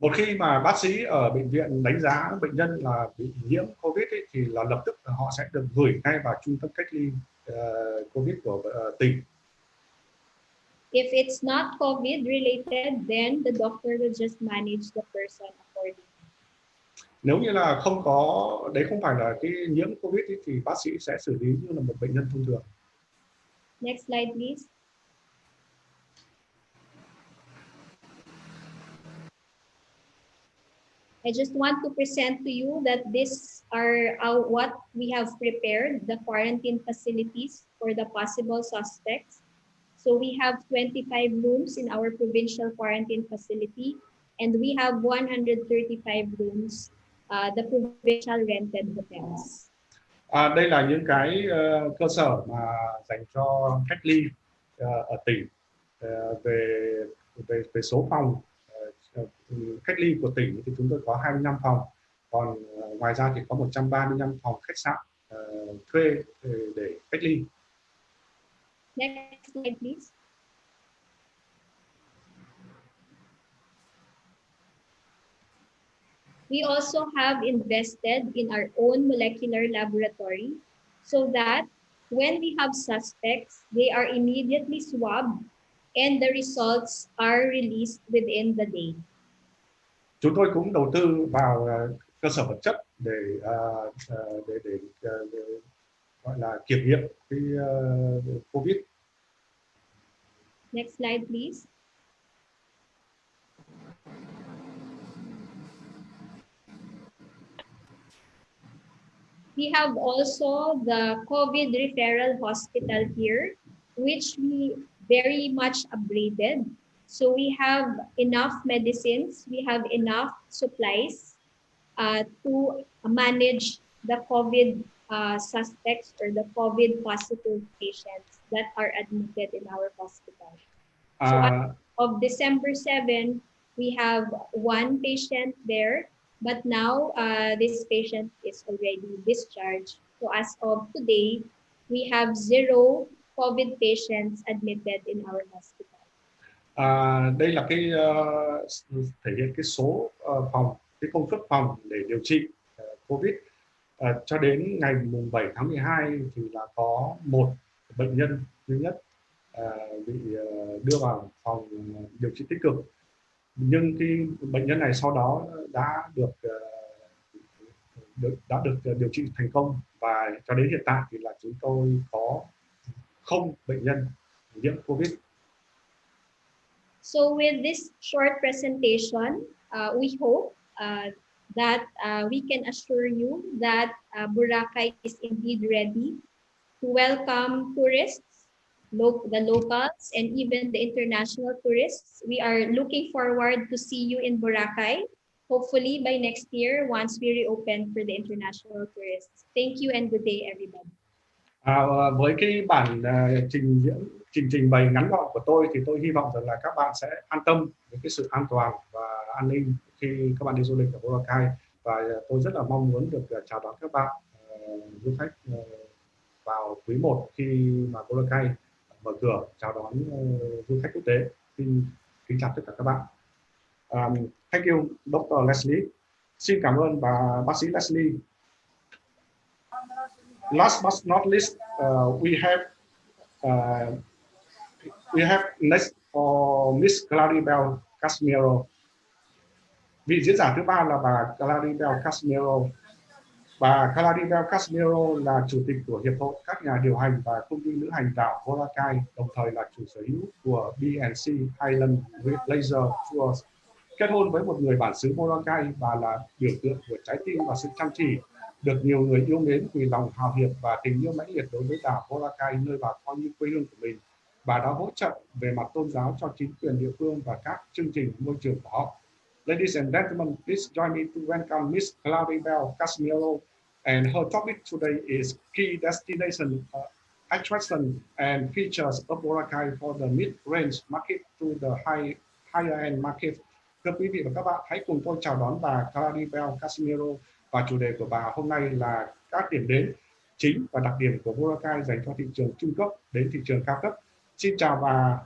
Một khi mà bác sĩ ở bệnh viện đánh giá bệnh nhân là bị nhiễm COVID ấy, thì là lập tức họ sẽ được gửi ngay vào trung tâm cách ly COVID của tỉnh. If it's not COVID related, then the doctor will just manage the person accordingly. Nếu như là không có, đấy không phải là cái nhiễm COVID ấy, thì bác sĩ sẽ xử lý như là một bệnh nhân thông thường. Next slide, please. I just want to present to you that these are what we have prepared, the quarantine facilities for the possible suspects. So we have 25 rooms in our provincial quarantine facility, and we have 135 rooms, the provincial rented hotels. Đây là những cái cơ sở mà dành cho cách ly ở tỉnh. Về số phòng cách ly của tỉnh thì chúng tôi có 25 phòng, còn ngoài ra thì có 135 phòng khách sạn thuê để cách ly. Next slide, please. We also have invested in our own molecular laboratory so that when we have suspects, they are immediately swabbed and the results are released within the day. Chúng tôi cũng đầu tư vào cơ sở vật chất để gọi là kiểm nghiệm cái COVID. Next slide, please. We have also the COVID referral hospital here, which we very much upgraded. So we have enough medicines, we have enough supplies to manage the COVID suspects or the COVID positive patients that are admitted in our hospital. So as of December 7, we have one patient there, but now this patient is already discharged. So as of today, we have 0 COVID patients admitted in our hospital. Đây là cái thể hiện cái số phòng, cái công suất phòng để điều trị COVID. Cho đến ngày mùng 7 tháng 12 thì là có một bệnh nhân duy nhất bị đưa vào phòng điều trị tích cực. Nhưng cái bệnh nhân này sau đó đã được điều trị thành công, và cho đến hiện tại thì là chúng tôi có 0 bệnh nhân nhiễm COVID. So with this short presentation, we hope that we can assure you that Boracay is indeed ready to welcome tourists, the locals, and even the international tourists. We are looking forward to see you in Boracay hopefully by next year once we reopen for the international tourists. Thank you and good day, everybody. Với cái bản trình bày ngắn gọn của tôi thì tôi hy vọng rằng là các bạn sẽ an tâm với cái sự an toàn và an ninh khi các bạn đi du lịch ở Boracay, và tôi rất là mong muốn được chào đón các bạn du khách vào quý 1 khi mà Boracay mở cửa chào đón du khách quốc tế. Xin kính chào tất cả các bạn. Thank you, Dr. Leslie. Xin cảm ơn bà bác sĩ Leslie. Last but not least, we have next for Miss Claribel Casimero. Vị diễn giả thứ ba là bà Claribel Casimero. Bà Claribel Casimero là chủ tịch của Hiệp hội các nhà điều hành và công ty lữ hành đảo Boracay, đồng thời là chủ sở hữu của B&C Helen Leisure Tours. Kết hôn với một người bản xứ Boracay, bà là biểu tượng của trái tim và sự chăm chỉ, được nhiều người yêu mến vì lòng hào hiệp và tình yêu mãnh liệt đối với đảo Boracay, nơi bà coi như quê hương của mình. Bà đã hỗ trợ về mặt tôn giáo cho chính quyền địa phương và các chương trình môi trường của họ. Ladies and gentlemen, please join me to welcome Miss Claribel Casimero, and her topic today is key destination attraction and features of Boracay for the mid-range market to the higher-end market. Thưa quý vị và các bạn, hãy cùng tôi chào đón bà Claribel Casimero, và chủ đề của bà hôm nay là các điểm đến chính và đặc điểm của Boracay dành cho thị trường trung cấp đến thị trường cao cấp. Xin chào bà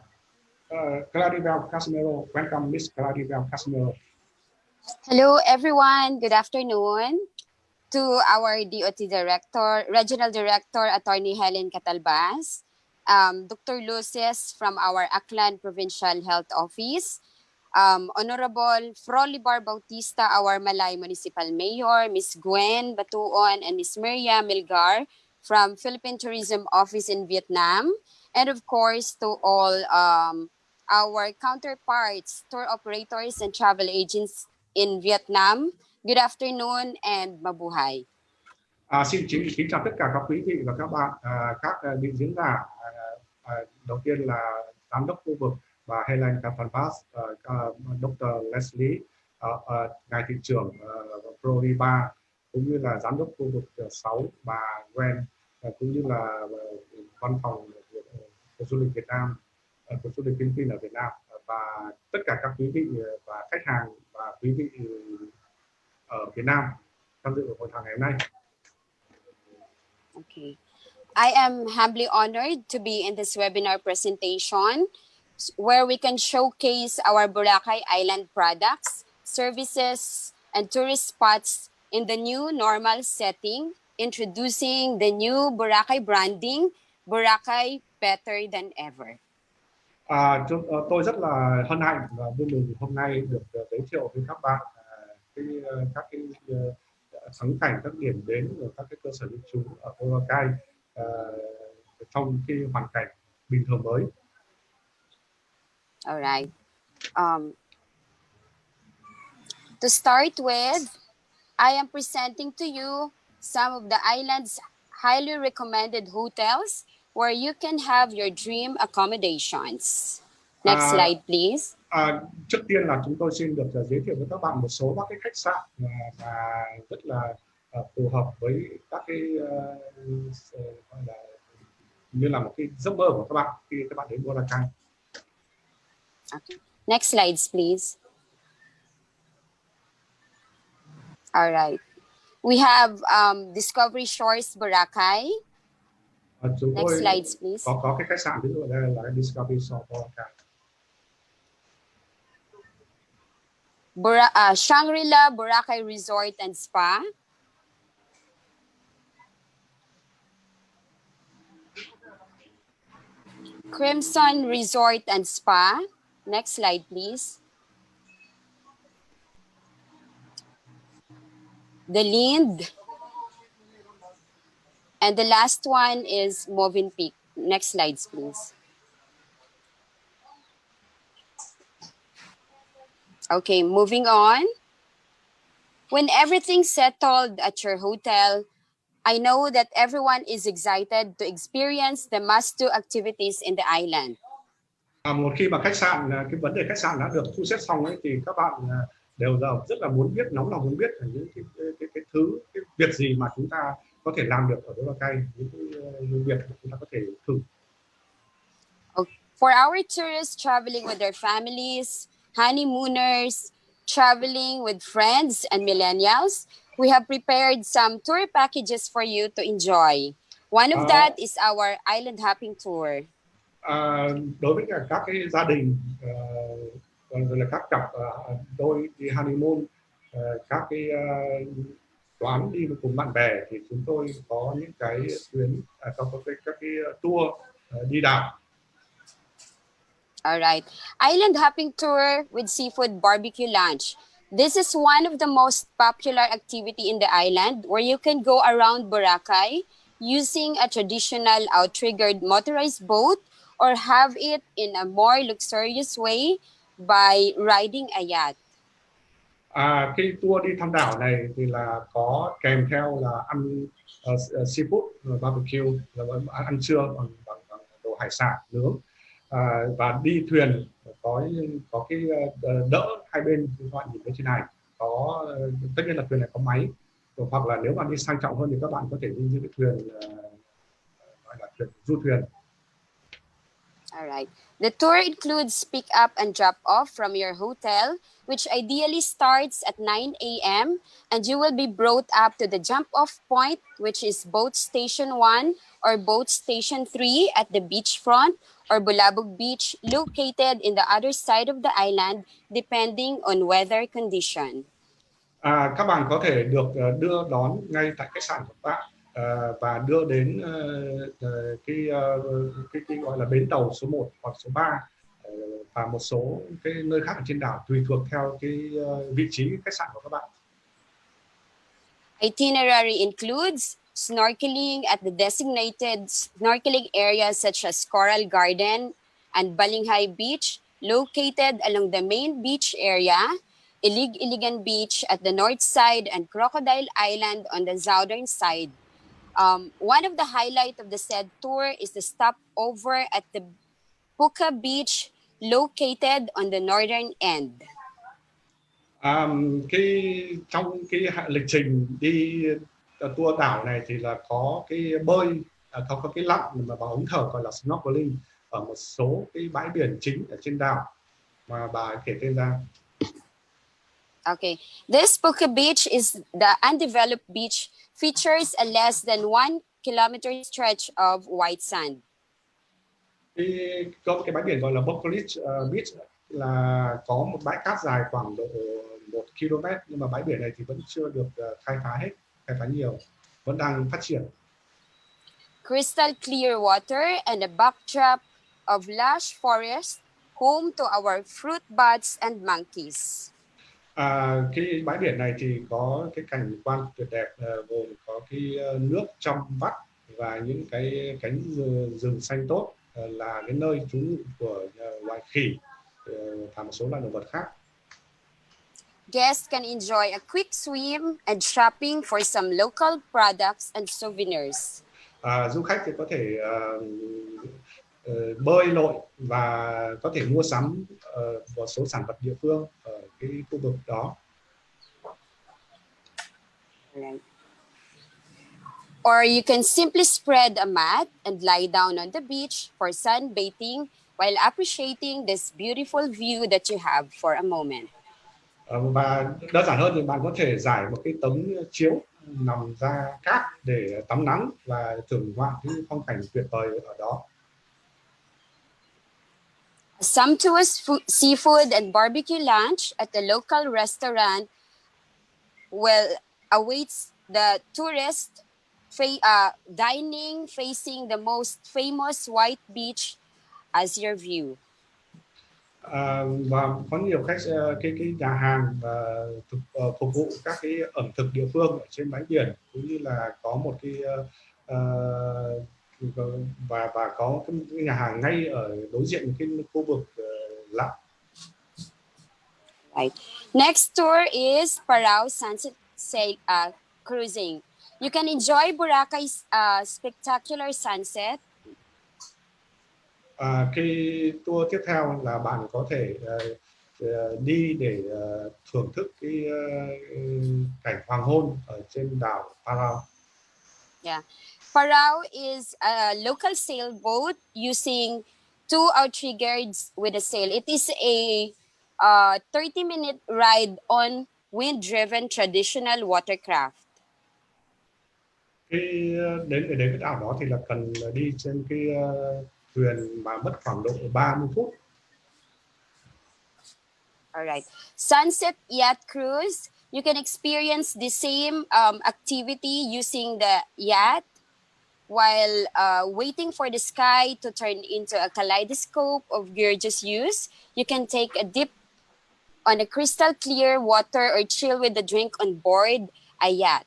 Claribel Casimero. Welcome, Miss Claribel Casimero. Hello, everyone. Good afternoon. To our DOT Director, Regional Director, Attorney Helen Catalbas, Dr. Luces from our Aklan Provincial Health Office, Honorable Frolibar Bautista, our Malay Municipal Mayor, Ms. Gwen Batuon, and Ms. Miriam Milgar from Philippine Tourism Office in Vietnam, and of course to all our counterparts, tour operators and travel agents in Vietnam. Good afternoon and mabuhay. Xin kính chào tất cả các quý vị và các bạn, các vị diễn giả. Đầu tiên là giám đốc khu vực bà Helen Catalbas, Dr. Leslie, ngài thị trưởng Frolibar, cũng như là giám đốc khu vực 6 bà Gwen, cũng như là văn phòng của du lịch Việt Nam, của du lịch Philippines ở Việt Nam, và tất cả các quý vị và khách hàng và quý vị ở Việt Nam tham dự hội thảo ngày hôm nay. Okay. I am humbly honored to be in this webinar presentation where we can showcase our Boracay Island products, services, and tourist spots in the new normal setting, introducing the new Boracay branding, Boracay better than ever. Tôi rất là hân hạnh và vui mừng hôm nay được giới thiệu với các bạn các thắng cảnh, các điểm đến và các cơ sở lưu trú ở Boracay trong cái hoàn cảnh bình thường mới. All right. To start with, I am presenting to you some of the island's highly recommended hotels where you can have your dream accommodations. Next slide, please. Trước tiên là chúng tôi xin được giới thiệu với các bạn một số các cái khách sạn mà rất là phù hợp với các cái gọi là như là một cái giấc mơ của các bạn khi các bạn đến Boracay. Okay. Next slides, please. All right. We have Discovery Shores Boracay. Next slides, please. Có cái khách sạn ví dụ đây là Discovery Shores Boracay. Shangri-La Boracay Resort and Spa. Crimson Resort and Spa. Next slide, please. The Lind. And the last one is Movenpick. Next slides, please. Okay, moving on. When everything's settled at your hotel, I know that everyone is excited to experience the must-do activities in the island. Một khi mà khách sạn, cái vấn đề khách sạn đã được thu xếp xong ấy, thì các bạn đều rất là muốn biết, nóng lòng muốn biết là những cái thứ cái việc gì mà chúng ta có thể làm được ở Boracay, những cái việc mà chúng ta có thể thử. For our tourists traveling with their families, honeymooners, traveling with friends, and millennials, we have prepared some tour packages for you to enjoy. One of that is our island hopping tour. Đối với các cái gia đình, rồi là các cặp đôi đi honeymoon, các cái toán đi cùng bạn bè, thì chúng tôi có những cái tuyến, các cái tour đi đảo. All right. Island hopping tour with seafood barbecue lunch. This is one of the most popular activity in the island, where you can go around Boracay using a traditional outriggered motorized boat, or have it in a more luxurious way by riding a yacht. Cái tour đi thăm đảo này thì là có kèm theo là ăn seafood barbecue, là ăn trưa bằng đồ hải sản nướng, và đi thuyền có cái đỡ hai bên các bạn nhìn thấy trên này, có tất nhiên là thuyền này có máy, hoặc là nếu mà đi sang trọng hơn thì các bạn có thể đi những cái thuyền gọi là thuyền du thuyền. All right. The tour includes pick up and drop off from your hotel, which ideally starts at 9 a.m. and you will be brought up to the jump off point, which is boat station 1 or boat station 3 at the beachfront or Bulabog Beach, located in the other side of the island, depending on weather condition. Các bạn có thể được đưa đón ngay tại khách sạn của các bạn, và đưa đến cái gọi là bến tàu số 1 hoặc số 3, và một số cái nơi khác ở trên đảo, tùy thuộc theo cái vị trí khách sạn của các bạn. Itinerary includes snorkeling at the designated snorkeling areas such as Coral Garden and Balinghay Beach, located along the main beach area, Ilig-Iligan Beach at the north side, and Crocodile Island on the southern side. One of the highlights of the said tour is the stopover at the Puka Beach, located on the northern end. Trong cái lịch trình đi tour đảo này thì là có cái bơi, có cái lặn mà bằng ống thở gọi là snorkeling ở một số cái bãi biển chính ở trên đảo mà bà kể tên ra. Okay, this Puka Beach is the undeveloped beach, features a less than 1 kilometer stretch of white sand. Có cái bãi biển gọi là Boracay Beach là có một bãi cát dài khoảng độ 1 km, nhưng mà bãi biển này thì vẫn chưa được khai phá nhiều, vẫn đang phát triển. Crystal clear water and a backdrop of lush forest, home to our fruit bats and monkeys. Cái bãi biển này thì có cái cảnh quan tuyệt đẹp, gồm có cái nước trong vắt và những cái cánh rừng xanh tốt, là cái nơi trú ngụ của loài khỉ và một số loài động vật khác. Guests can enjoy a quick swim and shopping for some local products and souvenirs. Du khách thì có thể bơi lội và có thể mua sắm một số sản vật địa phương ở cái khu vực đó. Right. Or you can simply spread a mat and lie down on the beach for sunbathing while appreciating this beautiful view that you have for a moment. Và đơn giản hơn thì bạn có thể trải một cái tấm chiếu nằm ra cát để tắm nắng và thưởng ngoạn cái phong cảnh tuyệt vời ở đó. A sumptuous seafood and barbecue lunch at the local restaurant awaits the tourist dining facing the most famous white beach as your view. Và có nhiều cái nhà hàng phục vụ các cái ẩm thực địa phương ở trên bãi biển, cũng như là có một cái và có cái nhà hàng ngay ở đối diện cái khu vực lặn. Right. Next tour is Parao Sunset Cruising. You can enjoy Boracay's spectacular sunset. Cái tour tiếp theo là bạn có thể đi để thưởng thức cái cảnh hoàng hôn ở trên đảo Parao. Yeah. Parao is a local sailboat using 2 outriggers with a sail. It is a 30-minute ride on wind-driven traditional watercraft. Cái đến để đến cái đảo đó thì là cần đi trên cái thuyền mà mất khoảng độ 30 phút. All right. Sunset yacht cruise. You can experience the same activity using the yacht while waiting for the sky to turn into a kaleidoscope of gorgeous hues. You can take a dip on a crystal clear water or chill with a drink on board a yacht.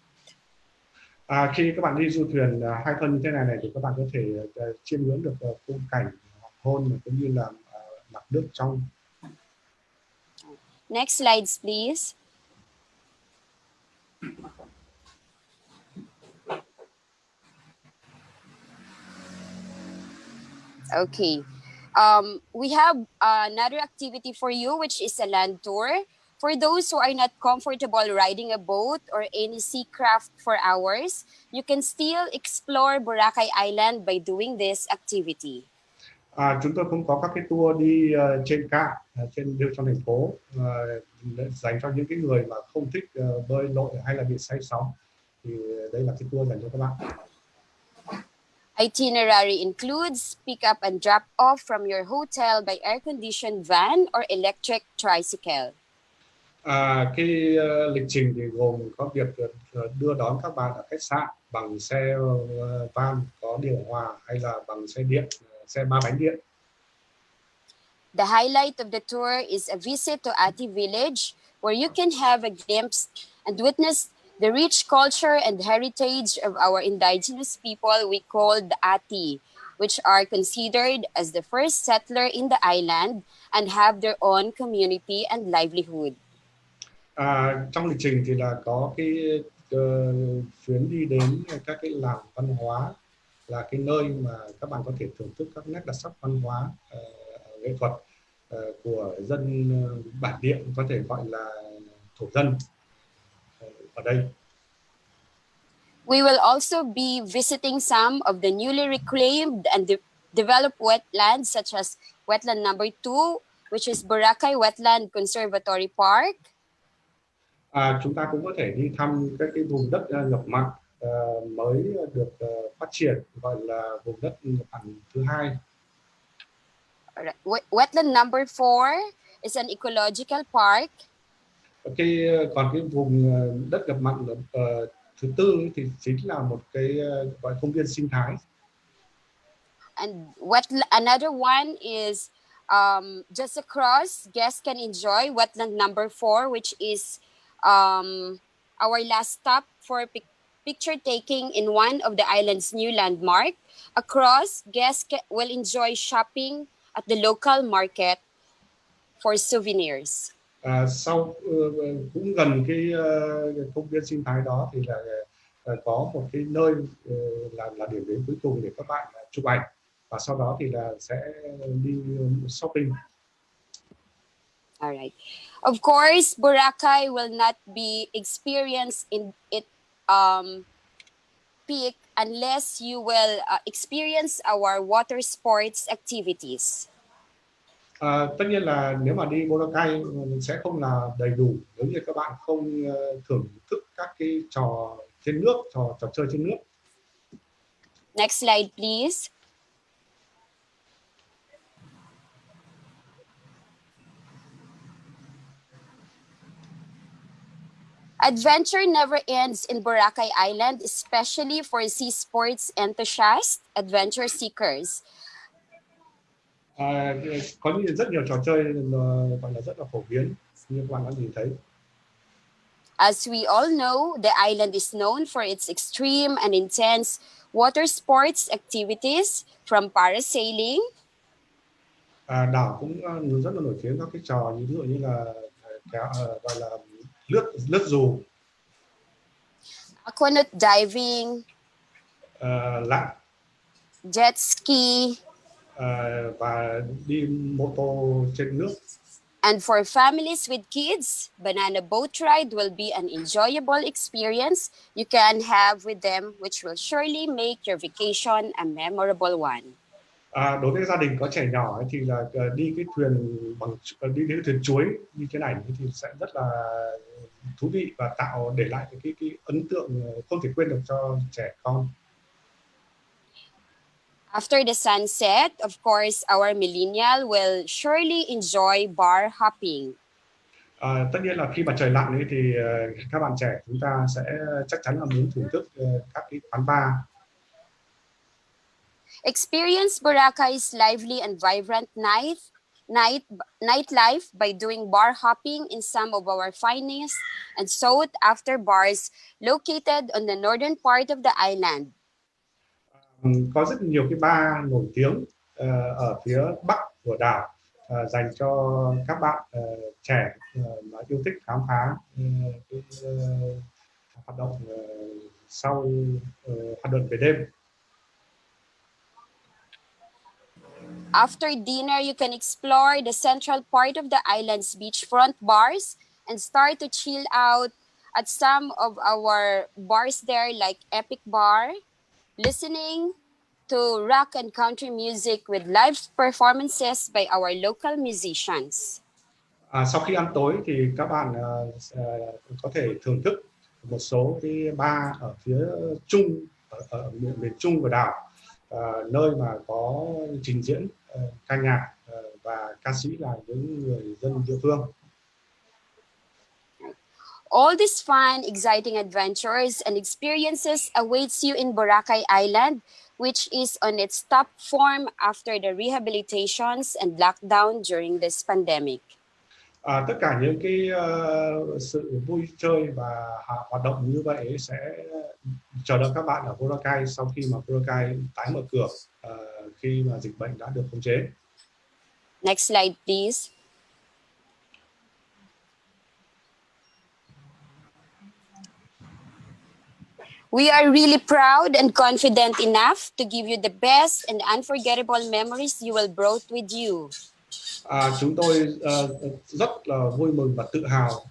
Khi các bạn đi du thuyền hai thân như thế này thì các bạn có thể chiêm ngưỡng được khung cảnh hoàng hôn cũng như là mặt nước trong. Next slides, please. Okay. We have another activity for you, which is a land tour. For those who are not comfortable riding a boat or any sea craft for hours, you can still explore Boracay Island by doing this activity. Chúng tôi cũng có các cái tour đi trên cạn, trên trong thành phố dành cho những cái người mà không thích bơi lội hay là bị say sóng. Thì đây là cái tour dành cho các bạn. Itinerary includes pick up and drop off from your hotel by air-conditioned van or electric tricycle. Cái lịch trình thì gồm có việc đưa đón các bạn ở khách sạn bằng xe van có điều hòa hay là bằng xe điện, xe 3 bánh điện. The highlight of the tour is a visit to Ati Village, where you can have a glimpse and witness the rich culture and heritage of our indigenous people we called Ati, which are considered as the first settler in the island and have their own community and livelihood. Trong lịch trình thì là có cái chuyến đi đến các cái làng văn hóa, là cái nơi mà các bạn có thể thưởng thức các nét đặc sắc văn hóa nghệ thuật của dân bản địa, có thể gọi là thổ dân ở đây. We will also be visiting some of the newly reclaimed and developed wetlands, such as wetland number 2, which is Boracay Wetland Conservatory Park. Chúng ta cũng có thể đi thăm các cái vùng đất ngập mặn mới được phát triển, gọi là vùng đất ngập mặn thứ hai. Wetland number 4 is an ecological park. Còn cái vùng đất ngập mặn thứ tư thì chính là một cái gọi công viên sinh thái. And another one is just across. Guests can enjoy wetland number 4, which is our last stop for picture taking in one of the island's new landmark. Across, guests will enjoy shopping at the local market for souvenirs. Sau cũng gần cái công viên sinh thái đó thì là có một cái nơi là điểm đến cuối cùng để các bạn chụp ảnh, và sau đó thì là sẽ đi shopping. All right. Of course, Boracay will not be experienced in its peak unless you will experience our water sports activities. Tất nhiên là nếu mà đi Boracay sẽ không là đầy đủ nếu như các bạn không thưởng thức các cái trò trên nước, trò chơi trên nước. Next slide, please. Adventure never ends in Boracay Island, especially for sea sports enthusiasts, adventure seekers. Có rất nhiều trò chơi gọi là rất là phổ biến như các bạn đã nhìn thấy. As we all know, the island is known for its extreme and intense water sports activities, from parasailing. Đảo cũng rất là nổi tiếng các cái trò ví dụ như là gọi là lướt dù, aquanaut diving, lặn, jet ski, và đi mô tô trên nước, And for families with kids, banana boat ride will be an enjoyable experience you can have with them, which will surely make your vacation a memorable one. Đối với gia đình có trẻ nhỏ ấy, thì là đi cái thuyền đi cái thuyền chuối như thế này thì sẽ rất là thú vị và để lại cái ấn tượng không thể quên được cho trẻ con. After the sunset, of course, our millennial will surely enjoy bar hopping. Tất nhiên là khi mà trời lặn ấy, thì các bạn trẻ chúng ta sẽ chắc chắn là muốn thưởng thức các cái quán bar. Experience Boracay's lively and vibrant nightlife by doing bar hopping in some of our finest and sought after bars located on the northern part of the island. Có rất nhiều cái bar nổi tiếng ở phía bắc của đảo dành cho các bạn trẻ mà yêu thích khám phá cái hoạt động sau hoạt động về đêm. After dinner, you can explore the central part of the island's beachfront bars and start to chill out at some of our bars there, like Epic Bar, listening to rock and country music with live performances by our local musicians. Sau khi ăn tối thì các bạn có thể thưởng thức một số cái bar ở phía trung ở miền trung của đảo, nơi mà có trình diễn ca nhạc và ca sĩ là những người dân địa phương. All these fun, exciting adventures and experiences awaits you in Boracay Island, which is on its top form after the rehabilitations and lockdown during this pandemic. Tất cả những cái sự vui chơi và hoạt động như vậy sẽ chờ đợi các bạn ở Boracay sau khi mà Boracay tái mở cửa khi mà dịch bệnh đã được khống chế. Next slide, please. We are really proud and confident enough to give you the best and unforgettable memories you will brought with you. Chúng tôi rất là vui mừng và tự hào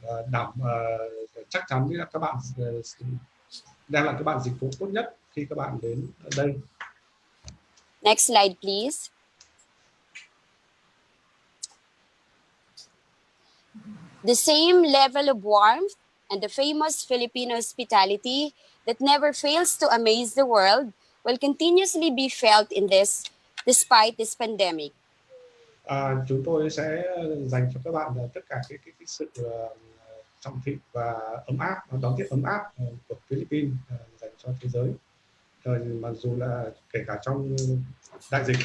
chắc chắn với các bạn đem lại các bạn dịch vụ tốt nhất khi các bạn đến đây. Next slide, please. The same level of warmth and the famous Filipino hospitality that never fails to amaze the world will continuously be felt in this, despite this pandemic. Chúng tôi sẽ dành cho các bạn tất cả cái sự trọng thị và ấm áp, đón tiếp ấm áp của Philippines dành cho thế giới, mặc dù là kể cả trong đại dịch.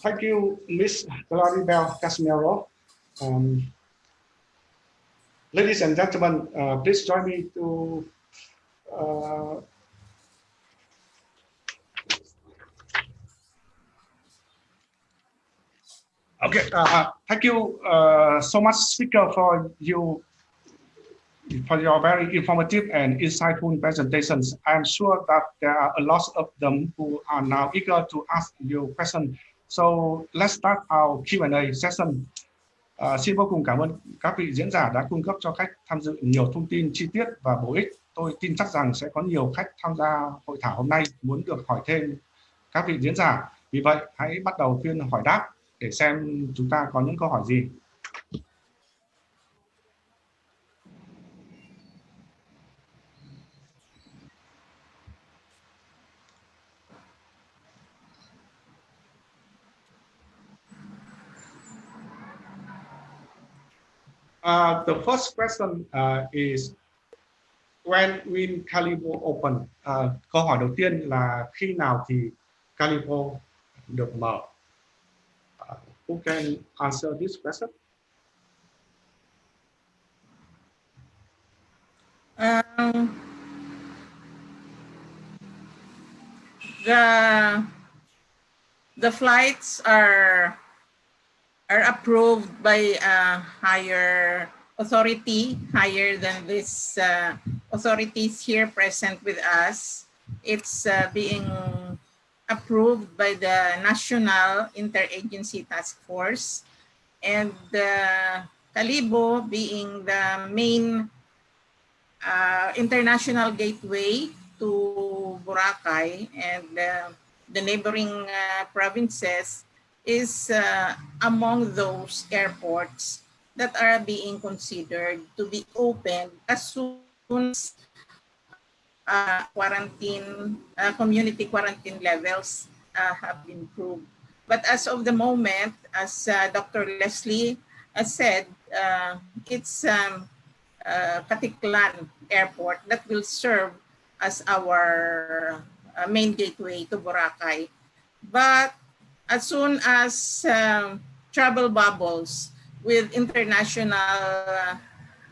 Thank you, Miss Claribel Casimero. Ladies and gentlemen, please join me to okay. Thank you so much, speaker, for your very informative and insightful presentations. I'm sure that there are a lot of them who are now eager to ask you questions. So let's start our Q&A session. Xin vô cùng cảm ơn các vị diễn giả đã cung cấp cho khách tham dự nhiều thông tin chi tiết và bổ ích. Tôi tin chắc rằng sẽ có nhiều khách tham gia hội thảo hôm nay muốn được hỏi thêm các vị diễn giả. Vì vậy, hãy bắt đầu phiên hỏi đáp để xem chúng ta có những câu hỏi gì. The first question is when will Catalbas open? Câu hỏi đầu tiên là khi nào thì Catalbas được mở? Who can answer this question? The flights are approved by a higher authority, higher than this authorities here present with us. It's being approved by the National Interagency Task Force. And Calibo being the main international gateway to Boracay and the neighboring provinces is among those airports that are being considered to be opened as soon as community quarantine levels have been proved. But as of the moment, as Dr. Leslie has said, it's Caticlan Airport that will serve as our main gateway to Boracay. But as soon as travel bubbles with international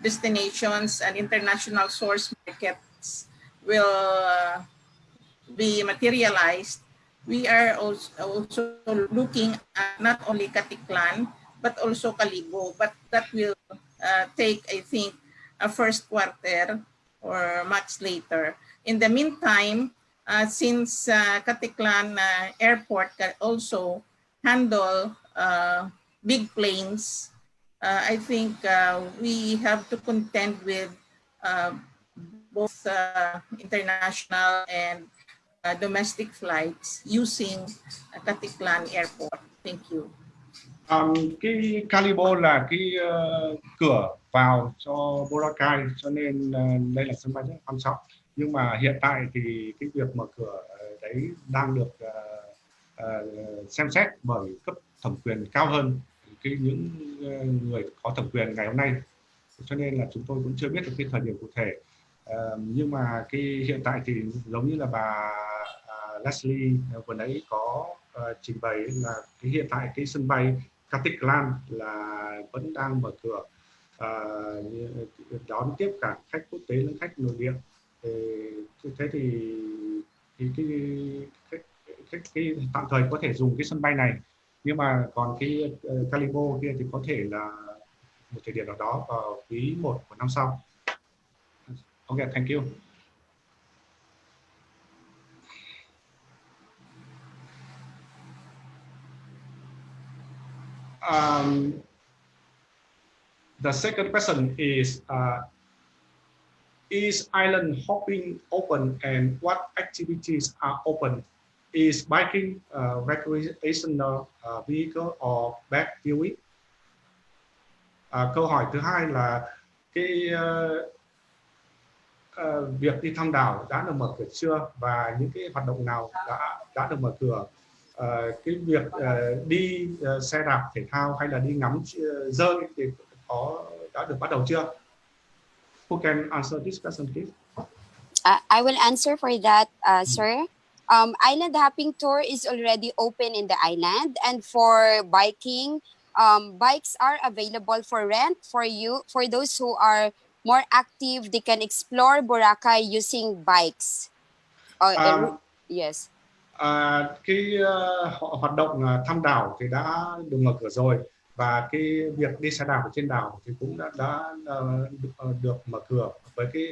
destinations and international source markets will be materialized, we are also looking at not only Caticlan, but also Calibo. But that will take, I think, a first quarter or much later. In the meantime, since Caticlan Airport can also handle big planes, I think we have to contend with both international and domestic flights using Caticlan Airport. Thank you. Cái Calibo là cái cửa vào cho Boracay, cho nên đây là sân bay rất quan trọng. Nhưng mà hiện tại thì cái việc mở cửa đấy đang được xem xét bởi cấp thẩm quyền cao hơn những người có thẩm quyền ngày hôm nay, cho nên là chúng tôi cũng chưa biết được cái thời điểm cụ thể. Nhưng mà cái hiện tại thì giống như là bà Leslie vừa nãy có trình bày là cái hiện tại cái sân bay Caticlan là vẫn đang mở cửa đón tiếp cả khách quốc tế lẫn khách nội địa. Thế thì cái tạm thời có thể dùng cái sân bay này, nhưng mà còn cái Calibo kia thì có thể là một thời điểm nào đó vào quý 1 của năm sau. Okay, thank you. The second question is island hopping open and what activities are open? Is biking recreational vehicle or back viewing? Câu hỏi thứ hai là cái việc đi thăm đảo đã được mở cửa chưa và những cái hoạt động nào đã được mở cửa? Cái việc đi xe đạp thể thao hay là đi ngắm rơi thì đã được bắt đầu chưa? Who can answer this question, please? I will answer for that, sir. Island hopping tour is already open in the island, and for biking, bikes are available for rent for those who are more active. They can explore Boracay using bikes. Yes. Cái hoạt động thăm đảo thì đã được mở cửa rồi, và cái việc đi xe đạp ở trên đảo thì cũng đã được mở cửa với cái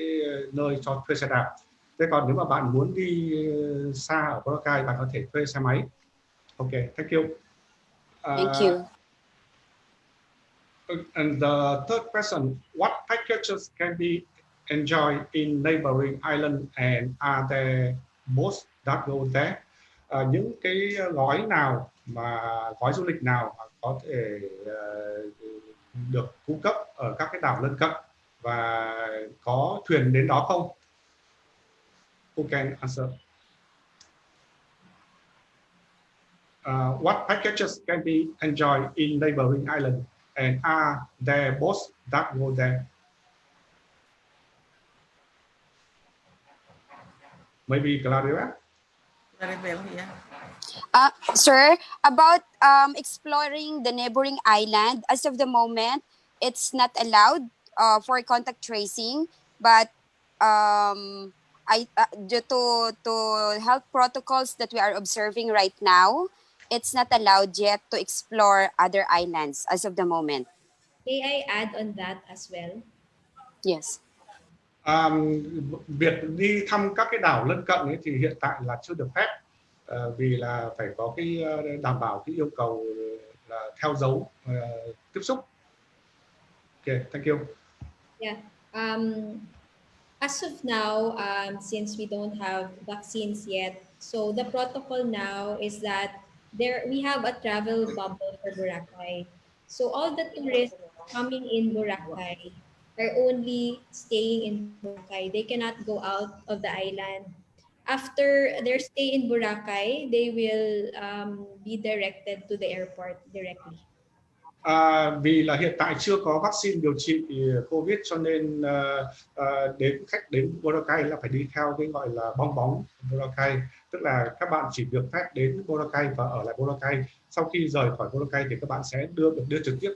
nơi cho thuê xe đạp. Thế còn nếu mà bạn muốn đi xa ở Boracay, bạn có thể thuê xe máy. Okay, thank you. Thank you. And the third question, what packages can be enjoyed in neighboring island and are there boats that go there? Những cái gói nào gói du lịch nào có thể được cung cấp ở các cái đảo lân cận và có thuyền đến đó không? Who can answer? What packages can be enjoyed in neighboring island and are there boats that go there? Maybe Claribel? Claribel, yeah. Sir, about exploring the neighboring island, as of the moment, it's not allowed for contact tracing, but due to health protocols that we are observing right now, it's not allowed yet to explore other islands as of the moment. May I add on that as well? Yes. Việc đi thăm các cái đảo lân cận ấy thì hiện tại là chưa được phép, vì là phải có cái đảm bảo cái yêu cầu theo dấu tiếp xúc. Okay, thank you. Yeah. As of now, since we don't have vaccines yet, so the protocol now is that we have a travel bubble for Boracay. So all the tourists coming in Boracay are only staying in Boracay. They cannot go out of the island. After their stay in Boracay, they will be directed to the airport directly. Vì là hiện tại chưa có vaccine điều trị COVID cho nên đến khách đến Boracay là phải đi theo cái gọi là bong bóng Boracay, tức là các bạn chỉ được phép đến Boracay và ở lại Boracay. Sau khi rời khỏi Boracay thì các bạn sẽ được đưa trực tiếp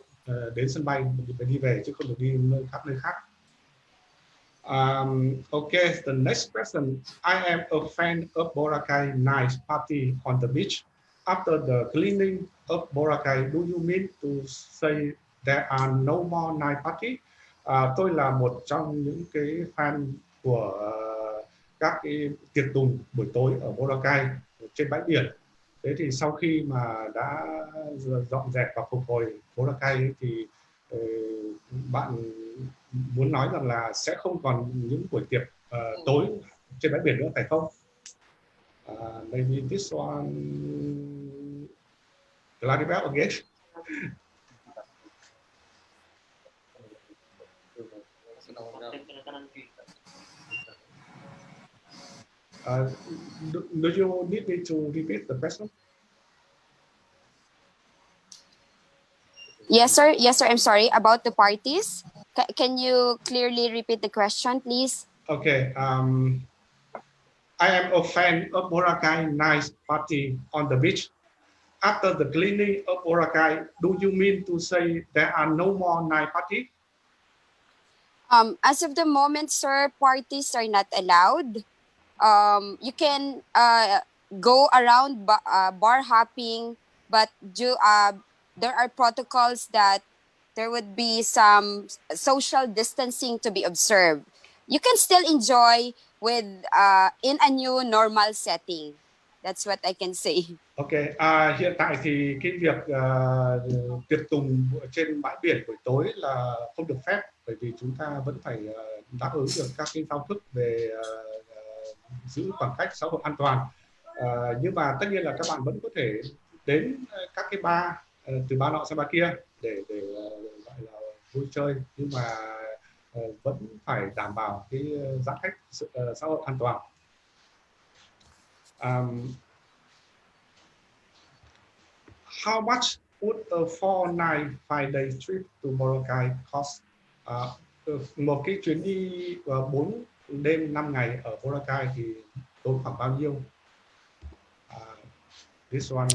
đến sân bay để đi về, chứ không được đi khắp nơi khác. Okay, the next question. I am a fan of Boracay night party on the beach. After the cleaning of Boracay, do you mean to say there are no more night party? Tôi là một trong những cái fan của các cái tiệc tùng buổi tối ở Boracay trên bãi biển. Thế thì sau khi mà đã dọn dẹp và phục hồi Boracay thì bạn muốn nói rằng là sẽ không còn những buổi tiệc tối trên bãi biển nữa, phải không? Maybe this one, Claribel again. Do you need me to repeat the question? Yes, sir. Yes, sir. I'm sorry about the parties. Can you clearly repeat the question, please? Okay. I am a fan of Boracay night party on the beach. After the cleaning of Boracay, do you mean to say there are no more night party? As of the moment, sir, parties are not allowed. You can go around bar hopping, but there are protocols that there would be some social distancing to be observed. You can still enjoy with in a new normal setting. That's what I can say. Okay, hiện tại thì cái việc tiệc tùng trên bãi biển buổi tối là không được phép, bởi vì chúng ta vẫn phải đáp ứng được các cái thao thức về giữ khoảng cách xã hội an toàn. Nhưng mà tất nhiên là các bạn vẫn có thể đến các cái bar từ bar nọ sang bar kia để gọi là vui chơi, nhưng mà vẫn phải đảm bảo cái giãn cách xã hội an toàn. How much would a 4-night 5-day trip to Boracay cost? Một cái chuyến đi 4 đêm 5 ngày ở Boracay thì tốn khoảng bao nhiêu? This one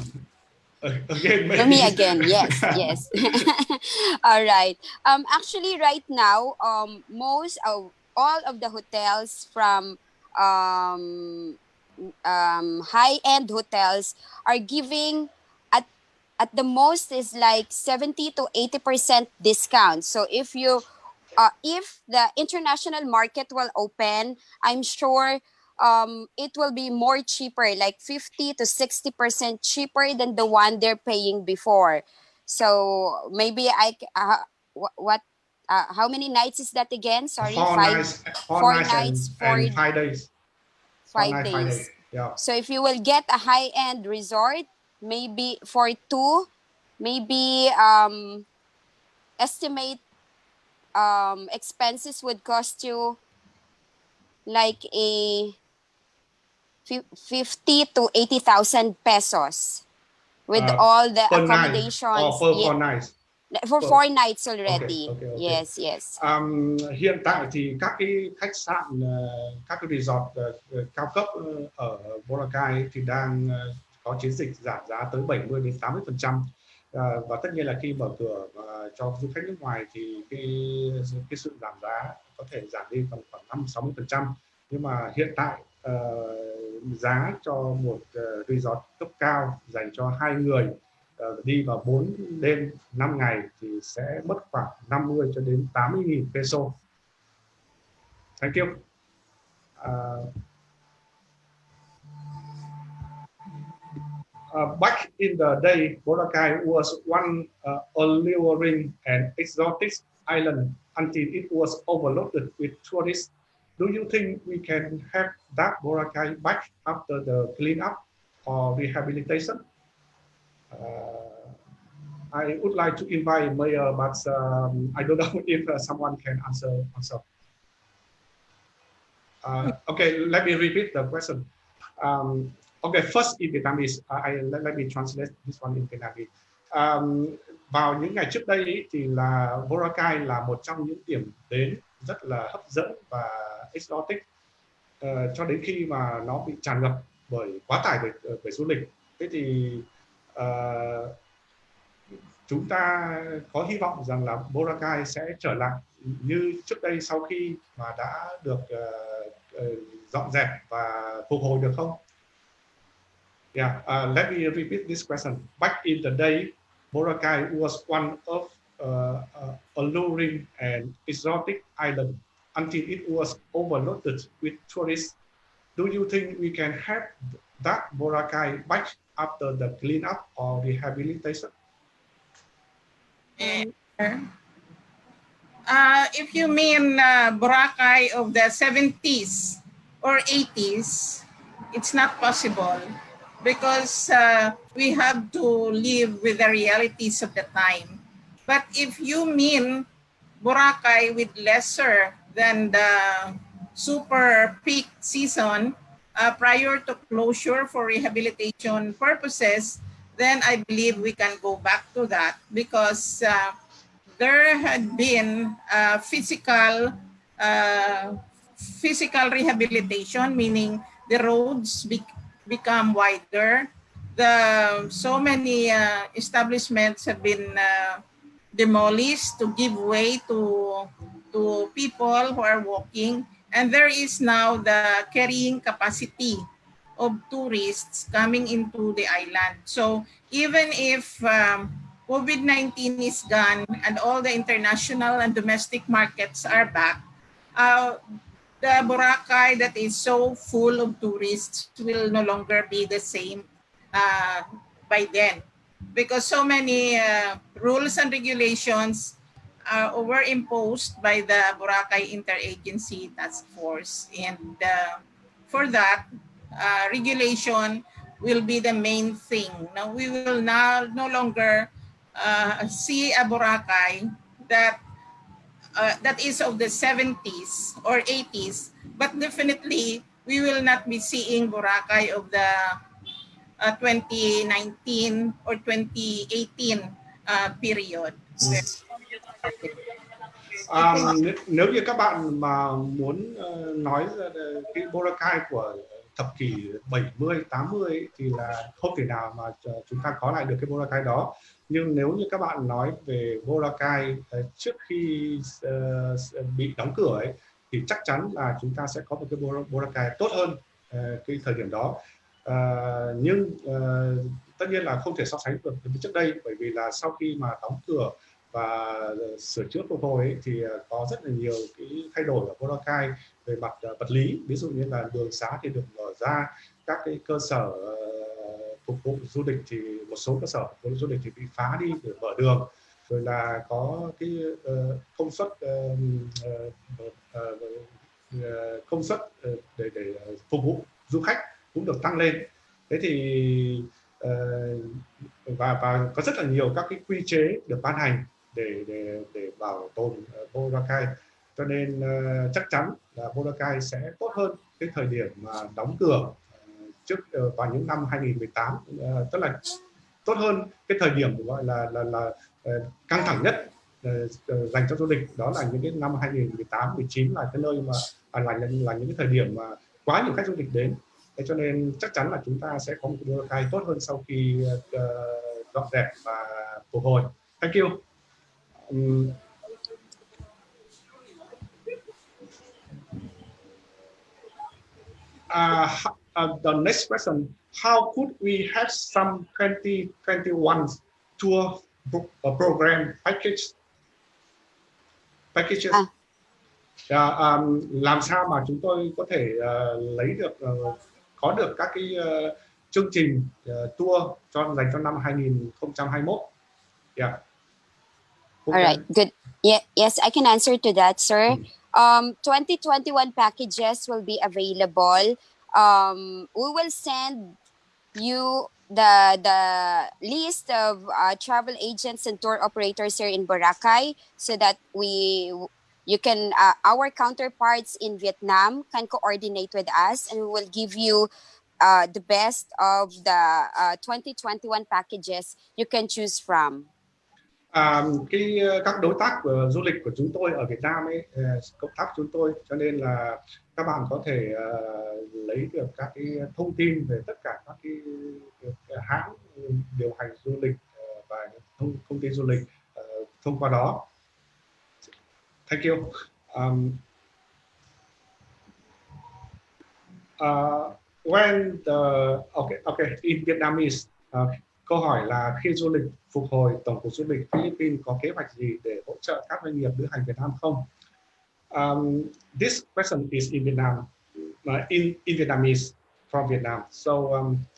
again. For me again, yes, yes. All right. Actually, right now, most of all of the hotels from high-end hotels are giving at the most is like 70 to 80% discount. So if you if the international market will open, I'm sure it will be more cheaper, like 50 to 60% cheaper than the one they're paying before. So maybe how many nights is that again? Sorry, Four nights, 5 days. 5 days. Yeah. So if you will get a high-end resort, maybe for 2, maybe estimate expenses would cost you like a 50 to 80,000 pesos with all the accommodations. For 4 nights. For 4 nights already. Okay. Yes. Hiện tại thì các cái khách sạn, các cái resort cao cấp ở Boracay thì đang có chiến dịch giảm giá tới 70 đến 80%. Và tất nhiên là khi mở cửa cho du khách nước ngoài thì cái sự giảm giá có thể giảm đi còn khoảng 50-60%. Nhưng mà hiện tại giá cho một resort cấp cao dành cho 2 người đi vào 4 đêm 5 ngày thì sẽ mất khoảng 50 cho đến 80.000 peso. Thank you. Back in the day, Boracay was one alluring and exotic island until it was overloaded with tourists. Do you think we can have that Boracay back after the cleanup or rehabilitation? I would like to invite Mayor, but I don't know if someone can answer. Okay, let me repeat the question. Okay, first in Vietnamese, let me translate this one in Vietnamese. Vào những ngày trước đây ý, thì là Boracay là một trong những điểm đến rất là hấp dẫn và exotic cho đến khi mà nó bị tràn ngập bởi quá tải bởi du lịch. Thế thì chúng ta có hy vọng rằng là Boracay sẽ trở lại như trước đây sau khi mà đã được dọn dẹp và phục hồi được không? Yeah, let me repeat this question. Back in the day, Boracay was one of alluring and exotic island until it was overloaded with tourists. Do you think we can have that Boracay back after the cleanup or rehabilitation? If you mean Boracay of the 70s or 80s, it's not possible because we have to live with the realities of the time. But if you mean Boracay with lesser than the super peak season prior to closure for rehabilitation purposes, then I believe we can go back to that because there had been physical rehabilitation, meaning the roads become wider. So many establishments have been demolished to give way to people who are walking, and there is now the carrying capacity of tourists coming into the island. So even if COVID-19 is gone and all the international and domestic markets are back, the Boracay that is so full of tourists will no longer be the same by then, because so many rules and regulations were imposed by the Boracay Interagency Task Force, and for that, regulation will be the main thing. Now we will now no longer see a Boracay that is of the 70s or 80s, but definitely we will not be seeing Boracay of the 2019 or 2018 period. Nếu như các bạn mà muốn nói cái Boracay của thập kỷ 70, 80 thì là không thể nào mà chúng ta có lại được cái Boracay đó. Nhưng nếu như các bạn nói về Boracay trước khi bị đóng cửa ấy, thì chắc chắn là chúng ta sẽ có một cái Boracay tốt hơn cái thời điểm đó. Nhưng tất nhiên là không thể so sánh được với trước đây, bởi vì là sau khi mà đóng cửa và sửa chữa phục hồi ấy, thì có rất là nhiều cái thay đổi ở Boracay về mặt vật lý, ví dụ như là đường xá thì được mở ra, các cái cơ sở phục vụ du lịch thì một số cơ sở phục vụ du lịch thì bị phá đi để mở đường, rồi là có cái công suất để phục vụ du khách cũng được tăng lên. Thế thì và có rất là nhiều các cái quy chế được ban hành để bảo tồn Boracay, cho nên chắc chắn là Boracay sẽ tốt hơn cái thời điểm mà đóng cửa trước vào những năm 2018, tức là tốt hơn cái thời điểm gọi là căng thẳng nhất dành cho du lịch, đó là những cái năm 2018, 19 là cái nơi mà là những cái thời điểm mà quá nhiều khách du lịch đến. Thế cho nên chắc chắn là chúng ta sẽ có một cái Boracay tốt hơn sau khi dọn dẹp và phục hồi. Thank you. The next question: how could we have some 2021 tour program packages? Làm sao mà chúng tôi có thể có được các cái chương trình tour dành cho năm 2021. Yeah. All right, good. Yeah, yes, I can answer to that, sir. 2021 packages will be available. We will send you the list of travel agents and tour operators here in Boracay, so that you can our counterparts in Vietnam can coordinate with us, and we will give you the best of the 2021 packages you can choose from. Các đối tác của du lịch của chúng tôi ở Việt Nam ấy, cộng tác chúng tôi, cho nên là các bạn có thể lấy được các cái thông tin về tất cả các cái hãng điều hành du lịch và thông tin du lịch thông qua đó. Thank you. When the in Vietnamese, câu hỏi là khi du lịch phục hồi, Tổng cục Du lịch Philippines có kế hoạch gì để hỗ trợ các doanh nghiệp lữ hành Việt Nam không? This question is in Vietnam, in Vietnamese from Vietnam. So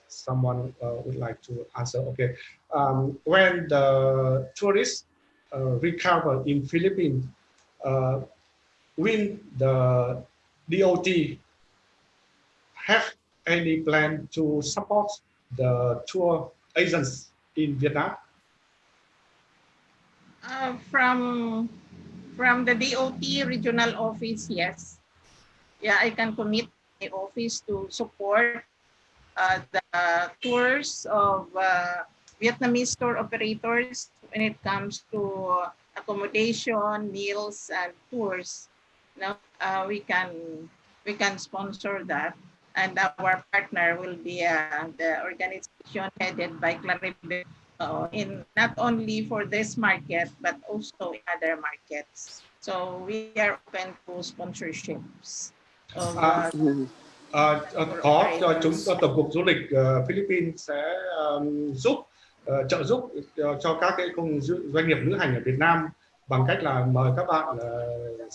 someone would like to answer. Okay. When the tourists recover in Philippines, will the DOT have any plan to support the tour agents in Vietnam? From the DOT regional office, yes. Yeah, I can commit my office to support the tours of Vietnamese tour operators when it comes to accommodation, meals, and tours. No, we can sponsor that, and our partner will be the organization headed by Claribel, in not only for this market but also in other markets. So we are open to sponsorships. Có Tổng cục Du lịch Philippines sẽ trợ giúp cho các cái doanh nghiệp lữ hành ở Việt Nam bằng cách là mời các bạn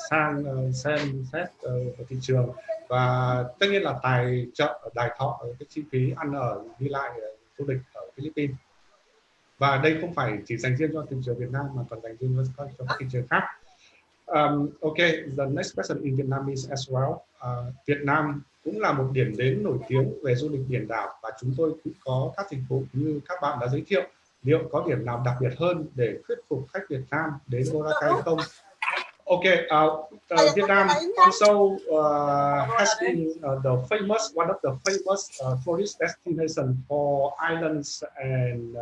sang xem xét thị trường, và tất nhiên là tài trợ đài thọ cái chi phí ăn ở đi lại du lịch ở Philippines. Và đây không phải chỉ dành riêng cho thị trường Việt Nam mà còn dành riêng cho các thị trường khác. Okay, the next question in Vietnamese as well. Việt Nam cũng là một điểm đến nổi tiếng về du lịch biển đảo, và chúng tôi cũng có các dịch vụ như các bạn đã giới thiệu. Liệu có điểm nào đặc biệt hơn để thuyết phục khách Việt Nam đến Boracay không? Okay, Vietnam also has been one of the famous tourist destinations for islands and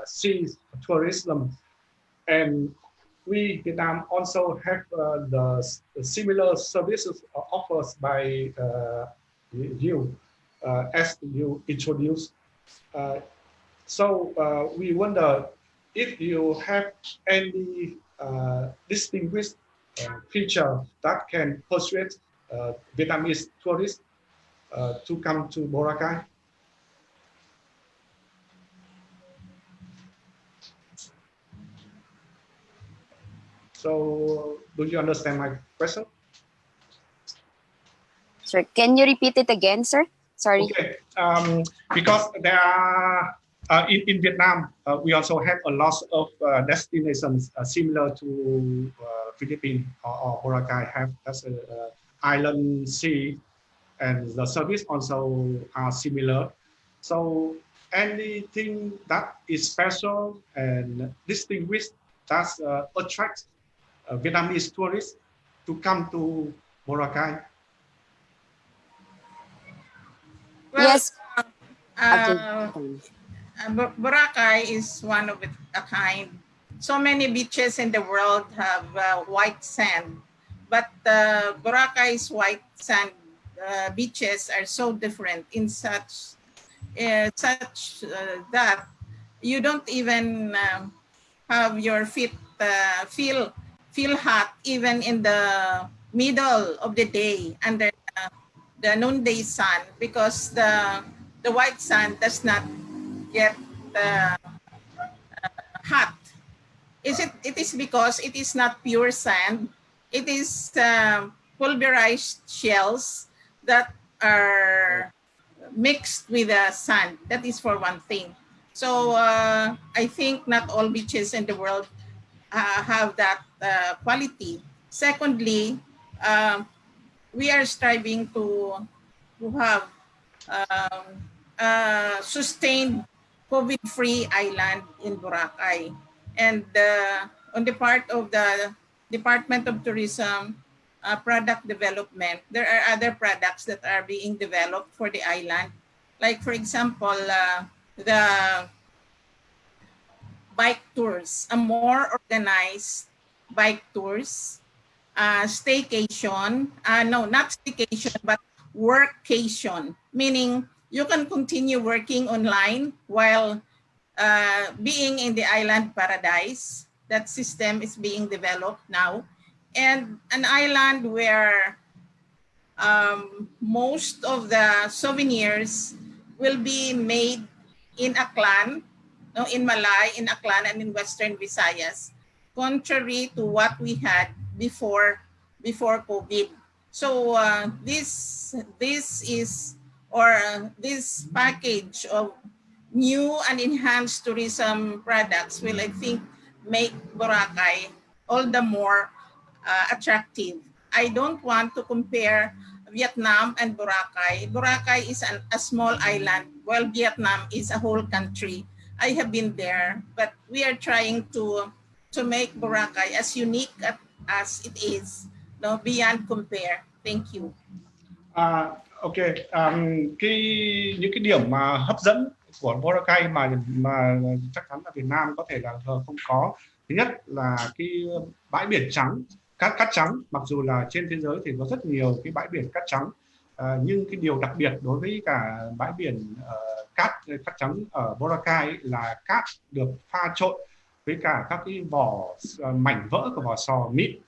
sea tourism, and we Vietnam also have the similar services offered by you as you introduced. So we wonder if you have any distinguished feature that can persuade Vietnamese tourists to come to Boracay. So, do you understand my question? Sir, can you repeat it again, sir? Sorry. Okay, because there are in Vietnam, we also have a lot of destinations similar to Philippines or Boracay have as an island sea, and the service also are similar. So anything that is special and distinguished that attracts Vietnamese tourists to come to Boracay? Well, Yes. Boracay is one of a kind. So many beaches in the world have white sand, but Boracay's white sand beaches are so different in such that you don't even have your feet feel hot even in the middle of the day under the noonday sun, because the white sand does not get hot. It is because it is not pure sand. It is pulverized shells that are mixed with the sand. That is for one thing. So I think not all beaches in the world have that quality. Secondly, we are striving to have sustained COVID-free island in Boracay. And on the part of the Department of Tourism product development, there are other products that are being developed for the island. Like for example, the bike tours, a more organized bike tours, staycation, no, not staycation, but workcation, meaning you can continue working online while being in the island paradise. That system is being developed now. And an island where most of the souvenirs will be made in Aklan, no, in Malay, in Aklan, and in Western Visayas, contrary to what we had before COVID. So this is, or this package of new and enhanced tourism products will, I think, make Boracay all the more attractive. I don't want to compare Vietnam and Boracay. Boracay is a small island, while Vietnam is a whole country. I have been there, but we are trying to make Boracay as unique as it is, no, beyond compare. Thank you. Ok, những cái điểm mà hấp dẫn của Boracay mà chắc chắn là Việt Nam có thể là không có. Thứ nhất là cái bãi biển trắng, cát trắng. Mặc dù là trên thế giới thì có rất nhiều cái bãi biển cát trắng, nhưng cái điều đặc biệt đối với cả bãi biển cát trắng ở Boracay là cát được pha trộn với cả các cái mảnh vỡ của vỏ sò mịn,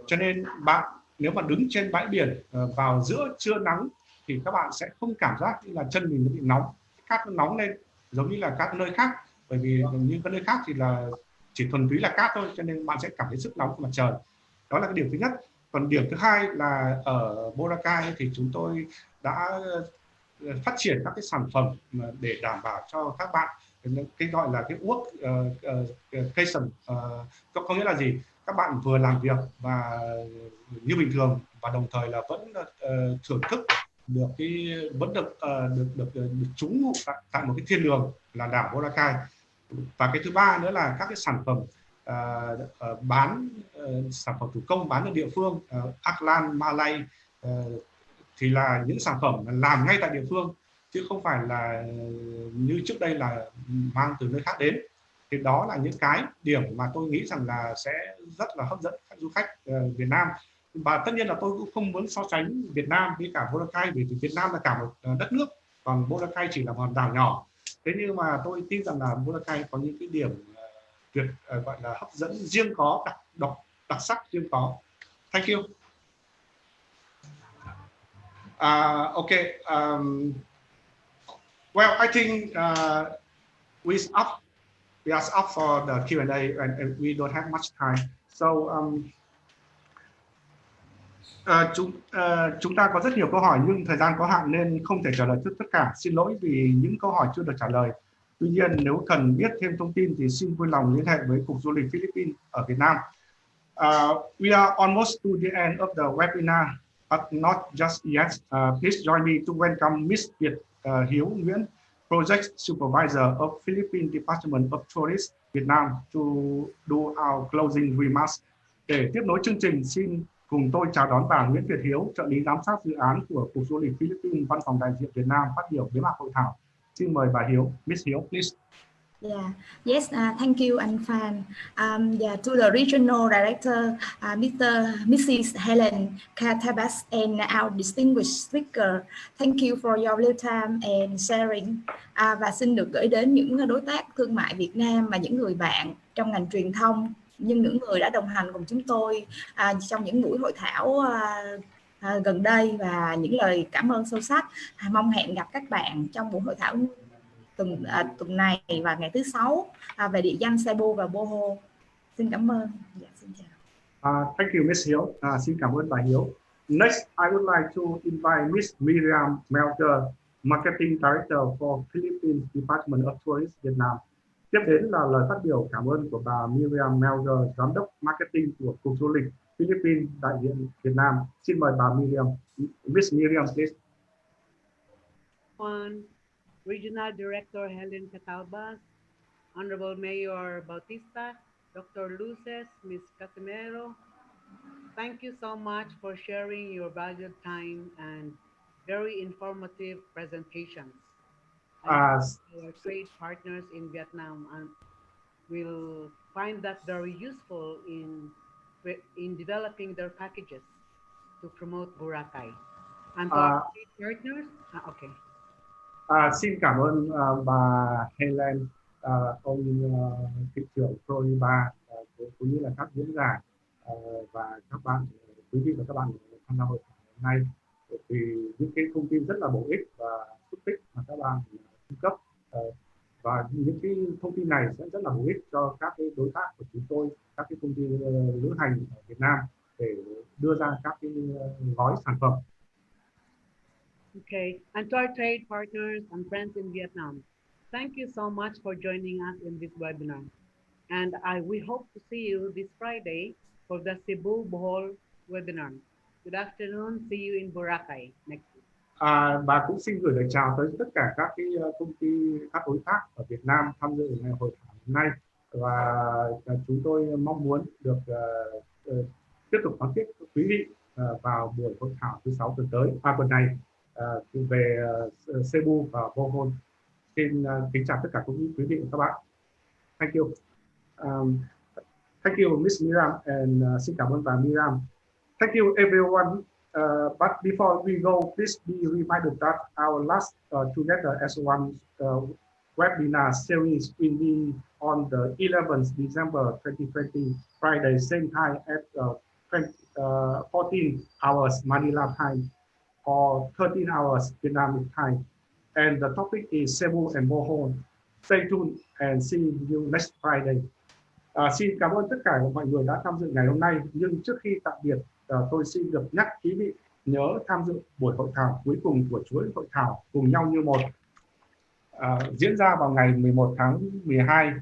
cho nên bạn nếu mà đứng trên bãi biển vào giữa trưa nắng thì các bạn sẽ không cảm giác như là chân mình nó bị nóng, cát nó nóng lên giống như là các nơi khác, bởi vì những cái nơi khác thì là chỉ thuần túy là cát thôi, cho nên bạn sẽ cảm thấy sức nóng của mặt trời. Đó là cái điểm thứ nhất. Còn điểm thứ hai là ở Boracay thì chúng tôi đã phát triển các cái sản phẩm để đảm bảo cho các bạn cái gọi là cái workcation, có nghĩa là gì? Các bạn vừa làm việc và như bình thường và đồng thời là vẫn thưởng thức được được trú ngụ tại một cái thiên đường là đảo Boracay. Và cái thứ ba nữa là các cái sản phẩm bán sản phẩm thủ công bán ở địa phương, Aklan, Malay, thì là những sản phẩm làm ngay tại địa phương chứ không phải là như trước đây là mang từ nơi khác đến. Thì đó là những cái điểm mà tôi nghĩ rằng là sẽ rất là hấp dẫn các du khách Việt Nam. Và tất nhiên là tôi cũng không muốn so sánh Việt Nam với cả Boracay, vì Việt Nam là cả một đất nước, còn Boracay chỉ là một hòn đảo nhỏ. Thế nhưng mà tôi tin rằng là Boracay có những cái điểm gọi là hấp dẫn riêng có, đặc sắc riêng có. Thank you. Okay. Well, I think we are up for the Q&A and we don't have much time. So chúng ta có rất nhiều câu hỏi nhưng thời gian có hạn nên không thể trả lời tất cả. Xin lỗi vì những câu hỏi chưa được trả lời. Tuy nhiên nếu cần biết thêm thông tin thì xin vui lòng liên hệ với Cục Du lịch Philippines ở Việt Nam. We are almost to the end of the webinar, but not just yet. Please join me to welcome Miss Việt Hiếu Nguyễn, Project Supervisor of Philippines Department of Tourism Việt Nam, to do our closing remarks. Để tiếp nối chương trình, xin cùng tôi chào đón bà Nguyễn Việt Hiếu, trợ lý giám sát dự án của Cục Du lịch Philippines, Văn phòng đại diện Việt Nam phát biểu bế mạc hội thảo. Xin mời bà Hiếu. Miss Hiếu, please. Yeah. Yes, thank you, anh Phan. To the regional director, Mrs. Helen, Catalbas, and our distinguished speaker, thank you for your little time and sharing. Và xin được gửi đến những đối tác thương mại Việt Nam và những người bạn trong ngành truyền thông, nhưng những người đã đồng hành cùng chúng tôi trong những buổi hội thảo gần đây, và những lời cảm ơn sâu sắc. Mong hẹn gặp các bạn trong buổi hội thảo tuần này và ngày thứ 6 về địa danh Cebu và Boho. Xin cảm ơn. Dạ, xin chào. Thank you, Miss Hiếu. Xin cảm ơn bà Hiếu. Next, I would like to invite Miss Miriam Melcher, Marketing Director for Philippines Department of Tourism Việt Nam. Tiếp đến là lời phát biểu cảm ơn của bà Miriam Melger, Giám đốc Marketing của Cục Du lịch Philippines đại diện Việt Nam. Xin mời bà Miriam. Miss Miriam, please. Regional Director Helen Catalbas, Honorable Mayor Bautista, Dr. Luces, Ms. Casimero, thank you so much for sharing your valued time and very informative presentations. Our trade partners in Vietnam will find that very useful in developing their packages to promote Boracay. And to our trade partners, okay. Xin cảm ơn bà Helen, ông thị trưởng Frolibar, cũng như là các diễn giả và các bạn, quý vị và các bạn tham gia hội thảo hôm nay, vì những cái thông tin rất là bổ ích và xúc tích mà các bạn cung cấp, và những cái thông tin này sẽ rất là bổ ích cho các cái đối tác của chúng tôi, các cái công ty lữ hành ở Việt Nam để đưa ra các cái gói sản phẩm. Okay, and to our trade partners and friends in Vietnam, thank you so much for joining us in this webinar. And we hope to see you this Friday for the Cebu Bohol webinar. Good afternoon, see you in Boracay next week. Bà cũng xin gửi lời chào tới tất cả các cái công ty, các đối tác ở Việt Nam tham dự ngày hội thảo hôm nay, và chúng tôi mong muốn được tiếp tục đón tiếp quý vị vào buổi hội thảo thứ 6 tuần này về Cebu và Bohol. Xin kính chào tất cả quý vị và các bạn. Thank you. Thank you, Miss Miriam, and xin cảm ơn bà Miriam. Thank you, everyone. But before we go, please be reminded that our last Together as One webinar series will be on the 11th December 2020, Friday, same time at 14 hours Manila time, or 13 hours Vietnamese time. And the topic is Cebu and Bohol. Stay tuned and see you next Friday. Xin cảm ơn tất cả mọi người đã tham dự ngày hôm nay. Nhưng trước khi tạm biệt, tôi xin được nhắc quý vị nhớ tham dự buổi hội thảo cuối cùng của chuỗi hội thảo Cùng nhau như một, diễn ra vào ngày 11 tháng 12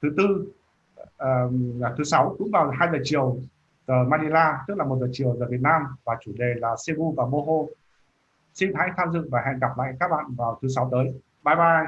thứ Tư, là thứ Sáu, cũng vào 2 giờ chiều giờ Manila, tức là 1 giờ chiều giờ Việt Nam, và chủ đề là Cebu và Bohol. Xin hãy tham dự và hẹn gặp lại các bạn vào thứ Sáu tới. Bye bye.